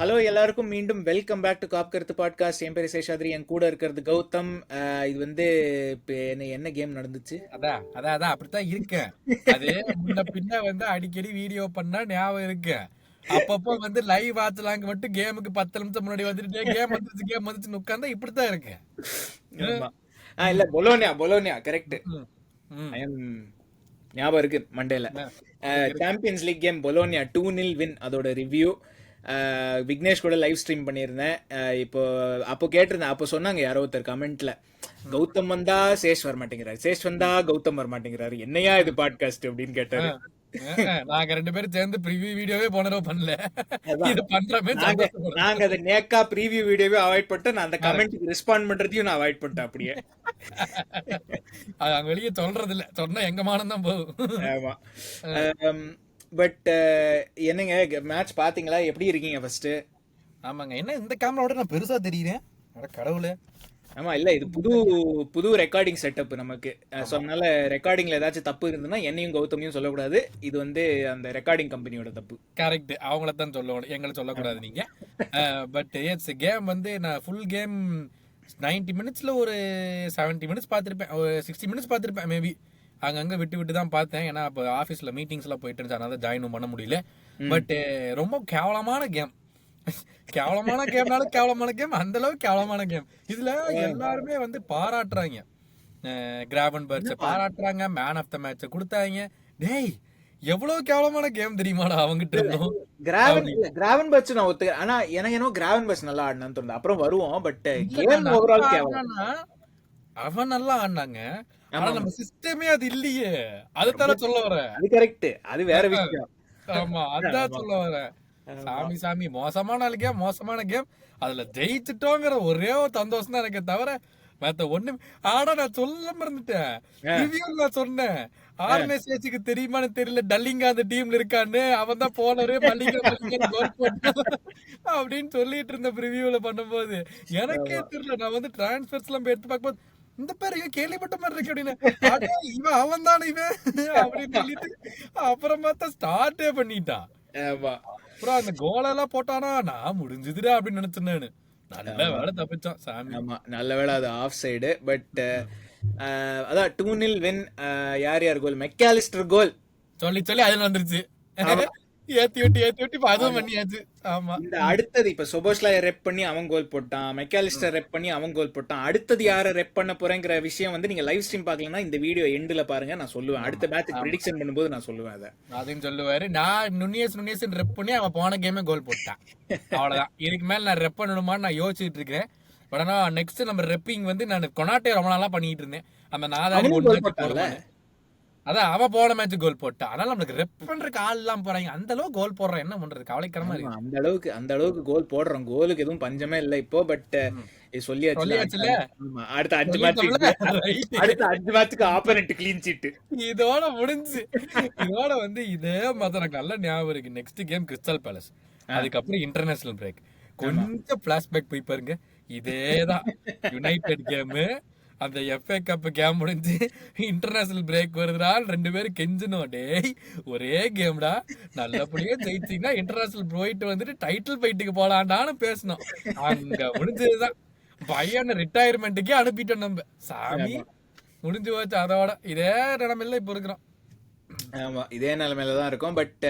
Hello எல்லாருக்கும் மீண்டும் welcome back to காப் கருத்து பாட்காஸ்ட். என் பேர் சேஷாத்ரி, என் கூட இருக்கிறது கௌதம். இது வந்து இப்போ என்ன கேம் நடந்துச்சு? அதான் அப்படித்தான் இருக்கேன். அது முன்ன பின்ன அடிக்கடி வீடியோ பண்ணா ஞாபகம் இருக்கு. அப்பப்போ லைவ் வாட்சலாங்க மட்டும் கேமுக்கு 10 நிமிஷம் முன்னாடி வந்துட்டு கேம் வந்துச்சுன்னு உட்கார்ந்தா இப்படித்தான் இருக்கு. இல்ல பொலோனியா கரெக்ட். ஞாபகம் இருக்கு மண்டேல champions league game Bologna 2-0 win. அதோட ரிவ்யூ விக்னேஷ் கூட லைவ் ஸ்ட்ரீம் பண்ணியிருந்தேன். அப்போ கேட்டிருந்தேன். அப்போ சொன்னாங்க யாரோ ஒருத்தர் கமெண்ட்ல, கௌதம் வந்தா சேஷ் வர மாட்டேங்கிறாரு, சேஷ் வந்தா கௌதம் வர மாட்டேங்கிறாரு, என்னையா இது பாட்காஸ்ட் அப்படின்னு கேட்டாரு. நாங்க 2 பேரும் சேர்ந்து ப்ரீவியூ வீடியோவே போனரோ பண்ணல. இது பண்றமே நாங்க அத நேக்கா ப்ரீவியூ வீடியோவே அவாய்ட் பண்ணிட்டு நான் அந்த கமெண்ட்க்கு ரெஸ்பாண்ட் பண்றதையும் நான் அவாய்ட் பண்ணிட்டேன். அப்படியே அங்க வெளியே சொல்றது இல்ல, சொன்னா எங்க மானம் தான் போகும். ஆமா. பட் என்னங்க மேட்ச் பாத்தீங்களா? எப்படி இருக்கீங்க ஃபர்ஸ்ட்? ஆமாங்க. என்ன இந்த கேமராவோட நான் பெருசா தெரியுறேன்? அட கடவுளே. ஆமா, இல்ல இது புது ரெக்கார்டிங் செட்டப் நமக்கு. ஸோ அதனால ரெக்கார்டிங்ல ஏதாச்சும் தப்பு இருந்ததுன்னா என்னையும் கௌதமையும் சொல்லக்கூடாது. இது அந்த ரெக்கார்டிங் கம்பெனியோட தப்பு. கரெக்ட், அவங்கள தான் சொல்லணும், எங்களை சொல்லக்கூடாது நீங்க. பட் எஸ் கேம் நான் ஃபுல் கேம் 90 மினிட்ஸ்ல ஒரு 70 மினிட்ஸ் பார்த்துருப்பேன், ஒரு 60 மினிட்ஸ் பார்த்துருப்பேன் மேபி. அங்கங்க விட்டு தான் பார்த்தேன். ஏன்னா இப்போ ஆஃபீஸில் மீட்டிங்ஸ்லாம் போயிட்டு இருந்துச்சு, அதனால ஜாயின் பண்ண முடியல. பட் ரொம்ப கேவலமான கேம். கேவலமான கேம்னாலும் கேவலமான கேம், அந்த அளவுக்கு கேவலமான கேம். இதுல எல்லாருமே பாராட்டுறாங்க. கிராவன்பர்ட்ஸை பாராட்டுறாங்க, மேன் ஆஃப் த மேட்சை கொடுத்தாங்க. டேய் எவ்வளவு கேவலமான கேம் தெரியுமாடா அவங்கிட்ட இருந்தோம். கிராவன்பர்ட்ஸ் நான் ஒத்துக்க, ஆனா எனக்கு என்ன கிராவன்பர்ட்ஸ் நல்லா ஆடினான்னு தோணுது. அப்புறம் வருவோம். பட் கேம் ஓவரால் கேவலம். அவன் நல்லா ஆடினாங்க, ஆனா நம்ம சிஸ்டமே அது இல்லையே. அதுதான சொல்ல வரேன். அது கரெக்ட், அது வேற விஷயம். ஆமா, அதான் சொல்ல வரேன். சாமி மோசமான கேம். அதுல ஜெயிச்சிட்டோங்கிற ஒரே ஒரு சந்தோஷம் தான் எனக்கு, தவிர மத்த ஒண்ணு. ஆனா நான் சொல்ல மறந்துட்டேன், நான் சொன்னேன் ஆர்என்எஸ்க்கு தெரியுமான்னு தெரியல, டல்லிங்கா அந்த டீம்ல இருக்கான்னு. அவன் தான் போனவரே மல்லிகா அப்படின்னு சொல்லிட்டு இருந்த ப்ரிவியூல பண்ணும்போது எனக்கே தெரியல. நான் டிரான்ஸ்பர்ஸ் எல்லாம் எடுத்து பார்க்கும்போது இந்த பேர் கேள்விப்பட்ட மாதிரி இருக்கு அப்படின்னு, இவன் அவன் தானே இவன் அப்படின்னு சொல்லிட்டு அப்புறம் பார்த்தா ஸ்டார்டே பண்ணிட்டான். அப்புறம் அந்த கோலெல்லாம் போட்டானா நான் முடிஞ்சதுடா அப்படின்னு நினைச்சேன். நல்ல வேலை தப்பிச்சான் சாமி. ஆமா, நல்ல வேலை, அது ஆஃப் சைடு. பட் அதான் 2-0 வின். யார் கோல்? மெக்காலிஸ்டர் கோல் சொல்லி அதுல வந்துருச்சு. ஏத்தி விட்டு அதுவும் பண்ணியாச்சு. ஆமா, இந்த அடுத்தது இப்ப சொபோஸ்லா ரெப் பண்ணி அவன் கோல் போட்டான், மெக்காலிஸ்டர் ரெப் பண்ணி அவன் கோல் போட்டான். அடுத்தது யாரை ரெப் பண்ண போறேங்கிற விஷயம் நீங்க லைவ் ஸ்ட்ரீம் பாக்கலன்னா இந்த வீடியோ எண்ட்ல பாருங்க, நான் சொல்லுவேன். அடுத்த மேட்ச் ப்ரெடிக்ஷன் பண்ணும்போது நான் சொல்லுவேன். அதையும் சொல்லுவாரு. நான் நுண்ணியஸ் ரெப் பண்ணி அவன் போன கேமே கோல் போட்டான். அவ்வளவுதான். இதுக்கு மேல நான் ரெப் பண்ணணுமான்னு நான் யோசிச்சுட்டு இருக்கேன். பட் ஆனா நெக்ஸ்ட் நம்ம ரெப்பிங் நான் கொனாட்டே ரொம்ப நாளா பண்ணிட்டு இருந்தேன். அந்த நாதாரி அதான் அவன் போன மேட்ச் கோல் போட்டா. அதனால நம்மளுக்கு ரெப் பண்றதுக்கு ஆள் எல்லாம் போறாங்க. அந்த அளவுக்கு கோல் போடுறான், என்ன பண்றது, கவலைக்கிடமா இருக்கு. அந்த அளவுக்கு கோல் போடுறோம். கோலுக்கு எதுவும் பஞ்சமே இல்லை இப்போ. பட் சொல்லியாச்சுல, அடுத்த 5 மேட்சுக்கு ஆப்போனன்ட் கிளீன் சீட். இதோட முடிஞ்சு. இதோட இதே மாதிரி எனக்கு நல்ல ஞாபகம் இருக்கு. நெக்ஸ்ட் கேம் கிறிஸ்டல் பேலஸ், அதுக்கப்புறம் இன்டர்நேஷனல் பிரேக். கொஞ்சம் பிளாஷ்பேக் போய் பாருங்க. இதேதான் யுனைடெட் கேமு, அந்த எஃப்ஏ கப் கேம் முடிஞ்சு இன்டர்நேஷனல் பிரேக் வருதுடா. 2 பேரும் கெஞ்சணும், டேய் ஒரே கேம்டா, நல்லபடியா ஜெயிச்சிங்கன்னா இன்டர்நேஷனல் போயிட்டு டைட்டில் ஃபைட்டுக்கு போலாண்டான்னு பேசணும். அங்க முடிஞ்சதுதான். பையன் ரிட்டையர்மெண்ட்டுக்கே அனுப்பிட்டோம் நம்ம. சாமி முடிஞ்சு போச்சு. அதோட இதே நிலைமையில இப்ப இருக்கிறோம். ஆமா, இதே நிலைமையில தான் இருக்கும். பட்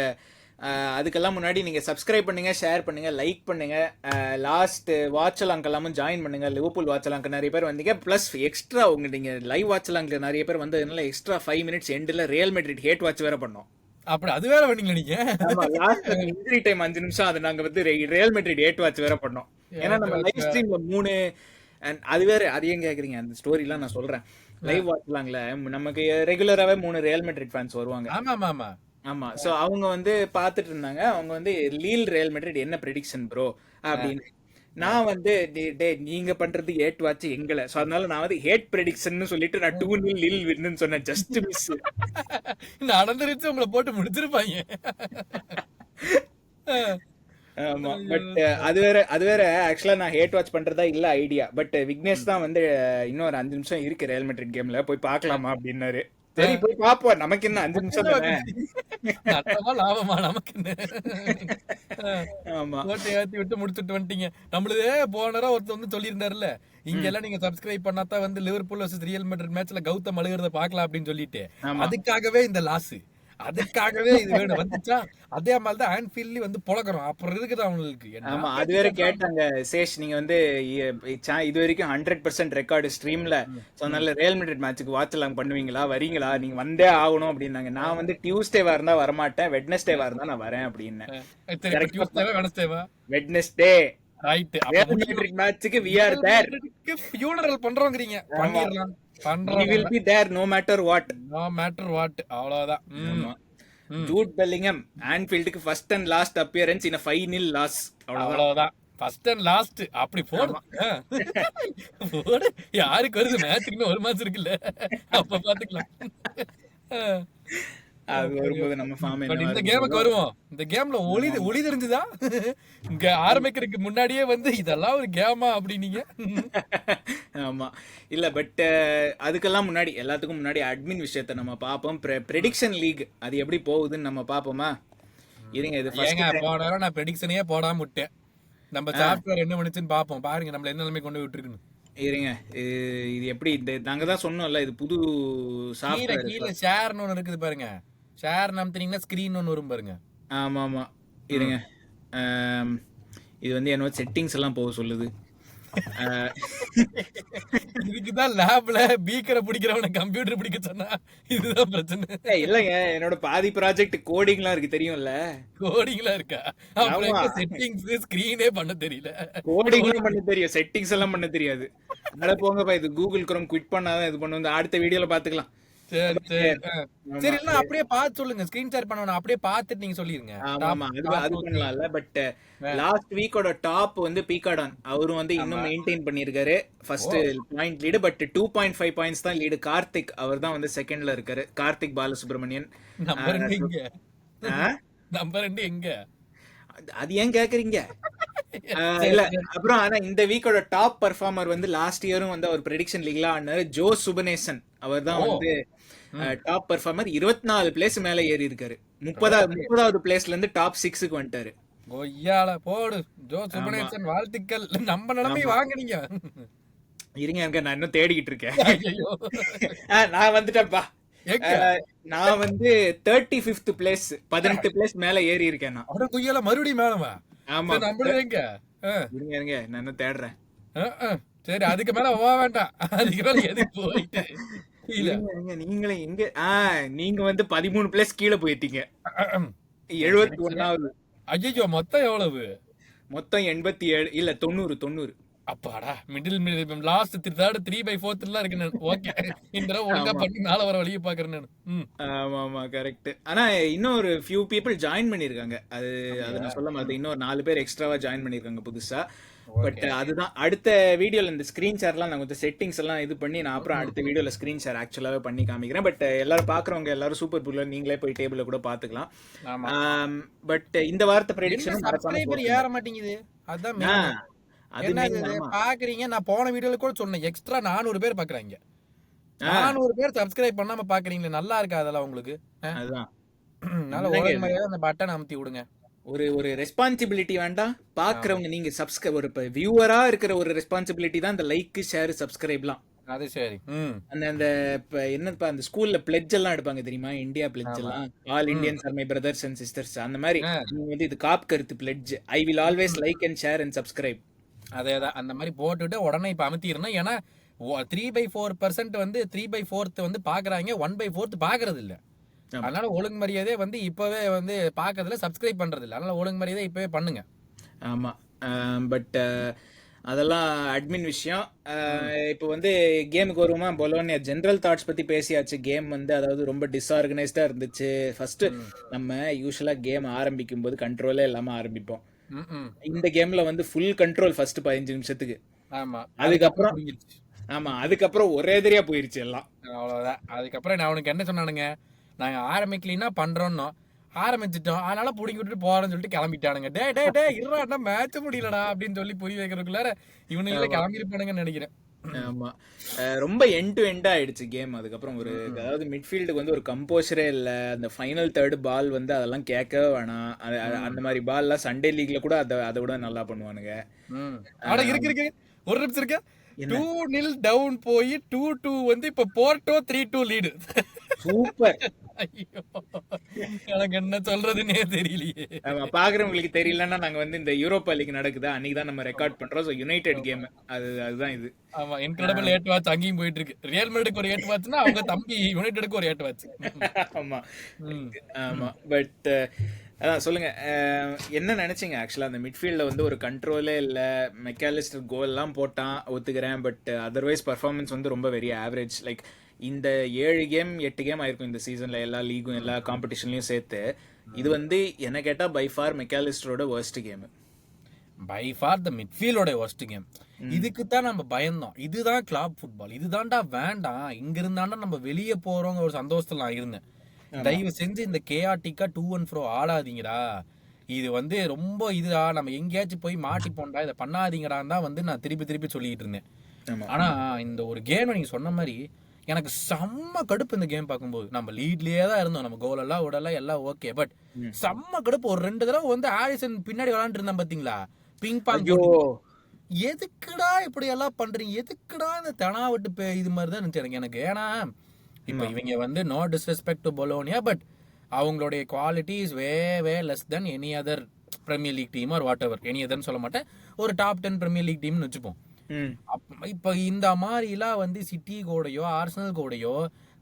அதுக்கெல்லாம் முன்னாடி நீங்கள் சப்ஸ்கிரைப் பண்ணுங்கள், ஷேர் பண்ணுங்கள், லைக் பண்ணுங்கள். லாஸ்ட் வாட்சலாங்கெல்லாமும் ஜாயின் பண்ணுங்கள். லிவர்பூல் வாட்சலாங்க நிறைய பேர் வந்தீங்க. ப்ளஸ் எக்ஸ்ட்ரா நீங்கள் லைவ் வாட்சலாங்க நிறைய பேர் வந்ததுனால எக்ஸ்ட்ரா 5 மினிட்ஸ் எண்டில் ரியல் மெட்ரிட் ஹேட் வாட்ச் வேற பண்ணோம். அப்படி அது வேற பண்ணீங்க நீங்க? இன்ஜுரி டைம் 5 நிமிஷம் அது நாங்கள் ரியல் மெட்ரிட் ஹேட் வாட்ச் வேற பண்ணோம். ஏன்னா நம்ம லைவ் ஸ்ட்ரீம்ல 3 அது வேற அதையும் கேட்குறீங்க. அந்த ஸ்டோரிலாம் நான் சொல்கிறேன். லைவ் வாட்சலாங்கள நமக்கு ரெகுலராகவே 3 ரியல் மெட்ரிட் ஃபேன்ஸ் வருவாங்க. ஆமா, சோ அவங்க பாத்துட்டு இருந்தாங்க. அவங்க லீல் ரியல் மெட்ரிட் என்ன ப்ரெடிக்ஷன் ப்ரோ அப்படின்னு. நான் நீங்க பண்றது ஹேட் வாட்ச் எங்களை, சோ அதனால நான் ஹேட் ப்ரெடிக்ஷன் சொல்லிட்டு நான் 2-0 லீல் வின்னு சொன்னேன். ஜஸ்ட் மிஸ் நடந்துருச்சு. உங்களை போட்டு முடிச்சிருப்பாங்க. ஆமா, பட் அது வேற ஆக்சுவலா நான் ஹேட் வாட்ச் பண்றதா இல்ல ஐடியா. பட் விக்னேஷ் தான் இன்னொரு 5 நிமிஷம் இருக்கு ரியல் மெட்ரிட் கேம்ல, போய் பாக்கலாமா அப்படின்னாரு. சரி போய் பாப்போம், நமக்கு என்ன 5 நிமிஷம் தானே. நட்டமா லாபமா நமக்கு ஆமா போட்டு ஏத்தி விட்டு முடிச்சுட்டு வந்துட்டீங்க. நம்மளதே போனரா ஒருத்தர் வந்து சொல்லியிருந்தாருல்ல, இங்க எல்லாம் நீங்க சப்ஸ்கிரைப் பண்ணாதான் வந்து லிவர்பூல் வர்சஸ் ரியல் மேட்ரிட் மேட்ச்ல கௌதம் அழுகிறத பாக்கலாம் அப்படின்னு சொல்லிட்டு ஆமா அதுக்காகவே இந்த லாஸ், அதுக்காகவே இது வேணும் வந்துச்சா. அதே மாதிரி தான் ஆன்ஃபீல்ட்லயும் வந்து புழக்கிறோம். அப்புறம் இருக்குது அவங்களுக்கு என்ன ஆமா அது பேச்சு வேற பேசுறாங்க. கேட்டாங்க. சேஷ் நீங்க வந்து இது வரைக்கும் 100% ரெக்கார்டு ஸ்ட்ரீம்ல சோ அதனால ரியல் மேட்ரிட் மேட்சுக்கு வாட்ச் எல்லாம் பண்ணுவீங்களா, வரீங்களா, நீங்க வந்தே ஆகணும் அப்படின்னாங்க. நான் வந்து டியூஸ்டேவா இருந்தா வரமாட்டேன், வெட்னஸ்டேவா இருந்தா நான் வரேன் அப்படின்னு. சரி, இப்ப டியூஸ்டேவா வெனஸ்டேவா? Wednesday right. அப்ப ரியல் முடியும். மேட்ரிட் மேட்சுக்கு வி ஆர் ரியல் தேர். மேட்ரிட்க்கு ஃபியூனரல் பண்றோங்கறீங்க. ஆமா பண்ணிரலாம். we பண்றோம் will நம்ம. be there no matter what. No matter what. அவ்வளவுதான். ஆமா ம். ஜூட் பெல்லிங்ஹம் ஆன்ஃபீல்டுக்கு first and last appearance in a 5-0 loss. அவ்வளவுதான். அவ்வளவுதான். First and last. அப்படி போடு. போடு. யாருக்கு வருது மேட்ச்? இன்னும் ஒரு மேட்ச் இருக்குல்ல. அப்ப பாத்துக்கலாம். அது வரும்போது நம்ம ஃபார்ம் பட் என்ன இந்த கேமுக்கு வருவோம். இந்த கேம்ல ஒளி தெரிஞ்சுதா? இங்க ஆரம்பிக்கிறதுக்கு முன்னாடியே வந்து இதெல்லாம் ஒரு கேமா அப்படின்னீங்க. ஆமா இல்ல பட் அதுக்கெல்லாம் முன்னாடி எல்லாத்துக்கும் முன்னாடி அட்மின் விஷயத்தை நம்ம பார்ப்போம். ப்ரெடிக்ஷன் லீக் அது எப்படி போகுதுன்னு நம்ம பார்ப்போமா? இருங்க இது ஏங்க ஃபர்ஸ்ட் போன வாரம் நான் ப்ரெடிக்ஷனே போடாம விட்டேன். நம்ம சாப்டர் என்ன பண்ணுச்சுன்னு பாப்போம். பாருங்க நம்மள என்ன நிலைமை கொண்டு விட்டுருக்குன்னு. இருங்க இது எப்படி இந்த நாங்க தான் சொன்னோம்ல இது புது கீழே சாஃப்ட்வேர். கீழே ஷேர்னு ஒன்று இருக்குது பாருங்க. ஷேர் நம்பினீங்கன்னா ஸ்கிரீன் ஒன்று வரும் பாருங்க. ஆமா ஆமா இருங்க இது வந்து என்னோட செட்டிங்ஸ் எல்லாம் போக சொல்லுது. இதுக்குதான் லேப்ல பீக்கரை பிடிக்கிறவன கம்ப்யூட்டர் பிடிக்க சொன்னா இதுதான் பிரச்சனை. இல்லங்க என்னோட பாதி ப்ராஜெக்ட் கோடிங்லாம் இருக்கு தெரியும்ல. கோடிங்லாம் இருக்கா? அப்புறம் ஆமா எங்க செட்டிங்ஸ் ஸ்கிரீனே பண்ண தெரியல. கோடிங்லாம் பண்ண தெரியும், செட்டிங்ஸ் எல்லாம் பண்ண தெரியாது. அதனால போங்கப்பா, இது கூகுள் குரோம் குவிட் பண்ணாதான் இது பண்ணுவோம். அடுத்த வீடியோல பாத்துக்கலாம். சரி சரி. ஆமா சரி இல்ல அப்படியே பார்த்து சொல்லுங்க. ஸ்கிரீன் ஷேர் பண்ணணும். அப்படியே பார்த்துட்டு நீங்க சொல்லிருங்க. ஆமா ஆமா அது பண்ணலாம்ல. பட் லாஸ்ட் வீக்கோட டாப் வந்து பீகாடான் அவரும் வந்து இன்னும் மெயின்டைன் பண்ணிருக்காரு first point lead. But 2.5 points தான் லீடு. கார்த்திக் அவர் தான் வந்து செகண்ட்ல இருக்காரு. கார்த்திக் பாலசுப்ரமணியன். நம்பர் 2 எங்க? ஆ? நம்பர் 2 எங்க? அது ஏன் கேக்குறீங்க? இல்ல அப்புறம் ஆனா இந்த வீக்கோட டாப் பர்ஃபார்மர் வந்து லாஸ்ட் இயரும் வந்து அவர் ப்ரெடிக்ஷன் லீக்ல ஆனாரு. ஜோ சுபனேசன் அவர் தான் வந்து டாப் பர்ஃபார்மர். 24 பிளேஸ் மேல ஏறி இருக்காரு. 30வது பிளேஸ்ல இருந்து டாப் 6க்கு வந்துட்டாரு. ஒய்யால போடு. ஜோ சுபனேசன் வாழ்த்துக்கள். நம்ம நிலைமை வாங்குனீங்க. இருங்க நான் இன்னும் தேடிக்கிட்டு இருக்கேன். ஐயோ. நான் வந்துட்டேன்ப்பா. எங்க? நான் வந்து 35th பிளேஸ் 18 பிளேஸ் மேல ஏறி இருக்கேன் நான். அட குய்யால மறுபடியும் மேலமா? ஆமா நம்மளது எங்க? இருங்க நான் இன்னும் தேடுறேன். சரி அதுக்கு மேல போக வேண்டாம். அதுக்கு மேல எதுக்கு போயிட்டு நீங்களே எங்க நீங்க வந்து 13 பிளேஸ் கீழே போயிட்டீங்க. 71வது. ஐயோ மொத்தம் எவ்வளவு? மொத்தம் 87 இல்ல 90. அப்பாடா மிடில் லாஸ்ட் தேர்ட் 3/4 எல்லாம் இருக்கு நான். ஓகே இந்த தடவை ஒழுங்கா பண்ணி மேல வர வழியை பாக்குறேன் நான். ஆமா கரெக்ட். ஆனா இன்னும் ஒரு ஃபியூ பீப்புள் ஜாயின் பண்ணிருக்காங்க. அது நான் சொல்ல மாட்டேன். இன்னொரு 4 பேர் எக்ஸ்ட்ராவா ஜாயின் பண்ணிருக்காங்க புதுசா. பட் அதுதான் அடுத்த வீடியோல இந்த ஸ்கிரீன் ஷேர்லாம் நான் கொஞ்சம் செட்டிங்ஸ் எல்லாம் இது பண்ணி நான் அப்புறம் அடுத்த வீடியோல ஸ்கிரீன் ஷேர் ஆக்சுவலாவே பண்ணி காமிக்கிறேன். பட் எல்லாரும் பாக்குறவங்க எல்லாரும் சூப்பர் புல்லர் நீங்களே போய் டேபிள்ல கூட பாத்துக்கலாம். பட் இந்த வாரத்தை ப்ரெடிக்ஷன் சப்ஸ்கிரைபர் ஏற மாட்டேங்குது. அதான் என்ன பாக்குறீங்க? நான் போன வீடியோல கூட சொன்னேன் எக்ஸ்ட்ரா 400 பேர் பாக்குறாங்க. 400 பேர் சப்ஸ்கிரைப் பண்ணாம பாக்குறீங்களே, நல்லா இருக்கா அதெல்லாம் உங்களுக்கு? அதுதான் நல்ல ஒழுங்கு மரியாதை அந்த பட்டன் அமுத்தி விடுங்க. ஒரு ரெஸ்பான்சிபிலிட்டி வேண்டாம் பாக்குறவங்க. நீங்க சப்ஸ்கிரைப் ஒரு வியூவரா இருக்கிற ஒரு ரெஸ்பான்சிபிலிட்டி தான் இந்த லைக் ஷேர் சப்ஸ்கிரைப்லாம். அது சரி. அந்த என்னப்பா அந்த ஸ்கூல்ல பிளெட்ஜ் எல்லாம் எடுப்பாங்க தெரியுமா? இந்தியா பிளெட்ஜ் எல்லாம், all Indians are my brothers and sisters. அந்த மாதிரி நீங்க வந்து இது காப் கருத்து pledge. I will always like and share and subscribe. அதேதான் அந்த மாதிரி போட்டுட்டு உடனே இப்ப அமுத்திடணும். ஏன்னா 3/4% வந்து 3/4 வந்து பாக்குறாங்க, 1/4 பாக்குறது இல்ல. அதனால ஒழுங்கு மரியாதை வந்து இப்பவே வந்து பாக்குறதுல சப்ஸ்கிரைப் பண்றது இல்ல. அதனால ஒழுங்கு மரியாதை இப்பவே பண்ணுங்க. ஆமா பட் அதெல்லாம் அட்மின் விஷயம். இப்போ வந்து கேமுக்கு வருவோமா? பொலோனியா ஜெனரல் தாட்ஸ் பத்தி பேசியாச்சு. கேம் வந்து அதாவது ரொம்ப டிஸ்ஆர்கனைஸ்டா இருந்துச்சு. ஃபர்ஸ்ட் நம்ம யூஸ்வலா கேம் ஆரம்பிக்கும் போது கண்ட்ரோலே இல்லாம ஆரம்பிப்போம். இந்த கேம்ல வந்து ஃபுல் கண்ட்ரோல் ஃபர்ஸ்ட் 15 நிமிஷத்துக்கு. அதுக்கப்புறம் ஒரே தெரியா போயிருச்சு எல்லாம். அவ்வளவுதான். அதுக்கப்புறம் நான் அவனுக்கு என்ன சொன்னானுங்க, நாங்க ஆரம்பிக்கலன்னா பண்றோம்னோ ஆரம்பிச்சிட்டோம், அதனால புடிங்கி விட்டுட்டு போறேன்னு சொல்லிட்டு கிளம்பிட்டானுங்க. டே இருடா மேட்ச் முடியலடா அப்படின்னு சொல்லி புரிய வைக்கிறதுக்குள்ளார இவனுங்களே கிளம்பிருப்பானுங்கன்னு நினைக்கிறேன். ஆமா. ரொம்ப எண்ட் டு எண்ட் ஆயிடுச்சு கேம். அதுக்கப்புறம் ஒரு அதாவது மிட்ஃபீல்டுக்கு வந்து ஒரு கம்போஸரே இல்ல. அந்த ஃபைனல் தேர்ட் பால் வந்து அதெல்லாம் கேட்கவே வேணாம். அந்த மாதிரி பால்லாம் சண்டே லீக்ல கூட அத விட நல்லா பண்ணுவானுங்க. ஆனா இருக்கு இருக்கு ஒரு நிமிஷம் இருக்கு. என்ன 2-0 டவுன் போய் 2-2 வந்து இப்ப போர்ட்டோ 3-2 லீடு. சூப்பர். ஐயோ எனக்கு என்ன சொல்றதுன்னே தெரியலையே. ஆமா, பாக்குறவங்களுக்கு தெரியலன்னா நாங்க வந்து இந்த யூரோப்பா லீக் நடக்குதா அன்னைக்கு தான் நம்ம ரெக்கார்ட் பண்றோம். ஸோ யுனைடெட் கேம் அதுதான் இது. ஆமா இன்கிரெடிபிள் 8 வாட்ச் அங்கேயும் போயிட்டு இருக்கு. ரியல் மேட்ரிட்க்கு ஒரு 8 வாட்ச்னா அவங்க தம்பி யுனைடெடுக்கு ஒரு 8 வாட்ச். ஆமா ஆமா. பட் அதான் சொல்லுங்க, என்ன நினைச்சீங்க ஆக்சுவலா அந்த மிட்ஃபீல்ட்ல வந்து ஒரு கண்ட்ரோலே இல்ல. மெக்காலிஸ்டர் கோல் எல்லாம் போட்டான், ஒத்துக்கிறேன். பட் அதர்வைஸ் பர்ஃபார்மன்ஸ் வந்து ரொம்ப வெரி ஆவரேஜ். லைக் இந்த 7 கேம் 8 கேம் ஆயிருக்கும் இந்த சீசன்ல, எல்லா லீகும் எல்லா காம்படிஷன்லயும் சேர்த்து. இது வந்து என்ன கேட்டா பை ஃபார் மெக்காலிஸ்டரோட worst game. By far the மிட்ஃபீல்டோட வர்ஸ்ட் கேம். இதுக்கு தான் நம்ம பயந்தோம். இதுதான் கிளப் ஃபுட்பால். இதுதான்டா வேண்டாம். இங்க இருந்தாண்டா நம்ம வெளியே போறோங்க ஒரு சந்தோஷத்துல நான் இருந்தேன். தயவு செஞ்சு இந்த கேஆர்டிக்கா 2-4 ஆடாதீங்கடா. இது வந்து ரொம்ப இதுடா, நம்ம எங்கேயாச்சும் போய் மாட்டிப்போண்டா, இதை பண்ணாதீங்கடான்னு தான் வந்து நான் திருப்பி திருப்பி சொல்லிட்டு இருந்தேன். ஆனா இந்த ஒரு கேம் நீங்க சொன்ன மாதிரி எனக்கு செம்ம கடுப்பு இந்த கேம் பார்க்கும்போது. நம்ம லீட்லயே தான் இருந்தோம், நம்ம கோல் எல்லாம் விடலாம் எல்லாம் ஓகே. பட் செம்ம கடுப்பு. ஒரு 2 தடவை வந்து ஆலிசன் பின்னாடி விளாண்டு இருந்தான் பாத்தீங்களா, பிங் பாங். எதுக்குடா இப்படி எல்லாம் பண்றீங்க, எதுக்குடா இந்த தெனாவட்டு இது மாதிரி தான் இருந்துச்சு எனக்கு. ஏன்னா இப்ப இவங்க வந்து no disrespect to Bologna, but அவங்களுடைய quality is way less than any other premier league team or whatever. Any அதர்னு சொல்ல மாட்டேன், ஒரு டாப் 10 பிரீமியர் லீக் டீம்னு வச்சுப்போம். இப்ப இந்த மாதிரிலாம் வந்து சிட்டி கூடயோ ஆர்சனல் கூடயோ,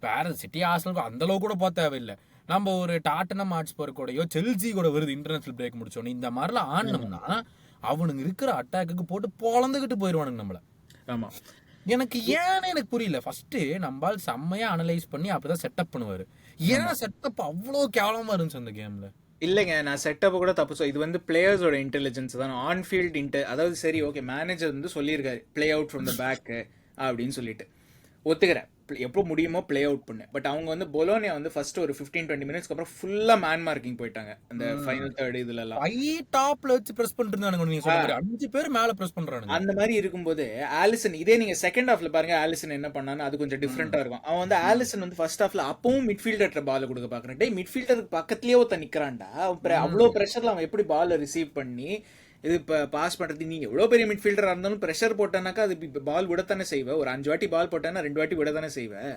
வேற சிட்டி ஆர்சனல் அந்த அளவு கூட போக தேவையில்லை. நம்ம ஒரு டாட்டனம் ஹாட்ஸ்பர் கூடயோ செல்சி கூட வருது இன்டர்நேஷனல் பிரேக் முடிச்சோன்னு, இந்த மாதிரிலாம் ஆடினோம்னா அவனுங்க இருக்கிற அட்டாக்கு போட்டு பொழந்துகிட்டு போயிடுவானுங்க நம்மள. ஆமா, எனக்கு ஏன்னு எனக்கு புரியல. ஃபர்ஸ்ட் நம்மால் செம்மையா அனலைஸ் பண்ணி அப்படிதான் செட்டப் பண்ணுவாரு. ஏன்னா செட்டப் அவ்வளோ கேவலமா இருந்துச்சு அந்த கேம்ல. இல்லைங்க, நான் செட்டப் கூட தப்பு இது வந்து பிளேயர்ஸோட இன்டெலிஜென்ஸ் தான். ஆன் ஃபீல்ட் அதாவது சரி ஓகே, மேனேஜர் வந்து சொல்லியிருக்காரு play out from the back அப்படின்னு சொல்லிட்டு ஒத்துக்கிறேன், எப்போ முடியுமோ பிளே அவுட் பண்ணு. பட் அவங்க வந்து பொலோனியா வந்து ஃபர்ஸ்ட் ஒரு 15-20 மினிட்ஸ்க்கு அப்புறம் ஃபுல்லா மேன் மார்க்கிங் போயிட்டாங்க அந்த ஃபைனல் தேர்ட் இதுல எல்லாம். டாப்ல வச்சு பிரஸ் பண்ணிருந்தானுங்க. நீங்க சொல்ற மாதிரி 5 பேர் மேல பிரஸ் பண்றானுங்க. அந்த மாதிரி இருக்கும்போது ஆலிசன், இதே நீங்க செகண்ட் ஹாஃப்ல பாருங்க ஆலிசன் என்ன பண்ணான்னு, அது கொஞ்சம் டிஃப்ரெண்டா இருக்கும். அவன் வந்து ஆலிசன் வந்து ஃபர்ஸ்ட் ஹாஃப்ல அப்பவும் மிட்ஃபீல்டர் பால் கொடுக்க பாக்குறேன். டே மிட்ஃபீல்டருக்கு பக்கத்துலயே ஒருத்தன் நிக்கிறான்டா, அவ்வளவு பிரஷர்ல அவன் எப்படி பால் ரிசீவ் பண்ணி இது இப்போ பாஸ் பண்ணுறது. நீ எவ்வளோ பெரிய மிட்ஃபீல்டராக இருந்தாலும் ப்ரெஷர் போட்டேனாக்கா அது பால் விடத்தானே செய்வேன். ஒரு 5 வாட்டி பால் போட்டேன்னா 2 வாட்டி விட தானே செய்வேன்.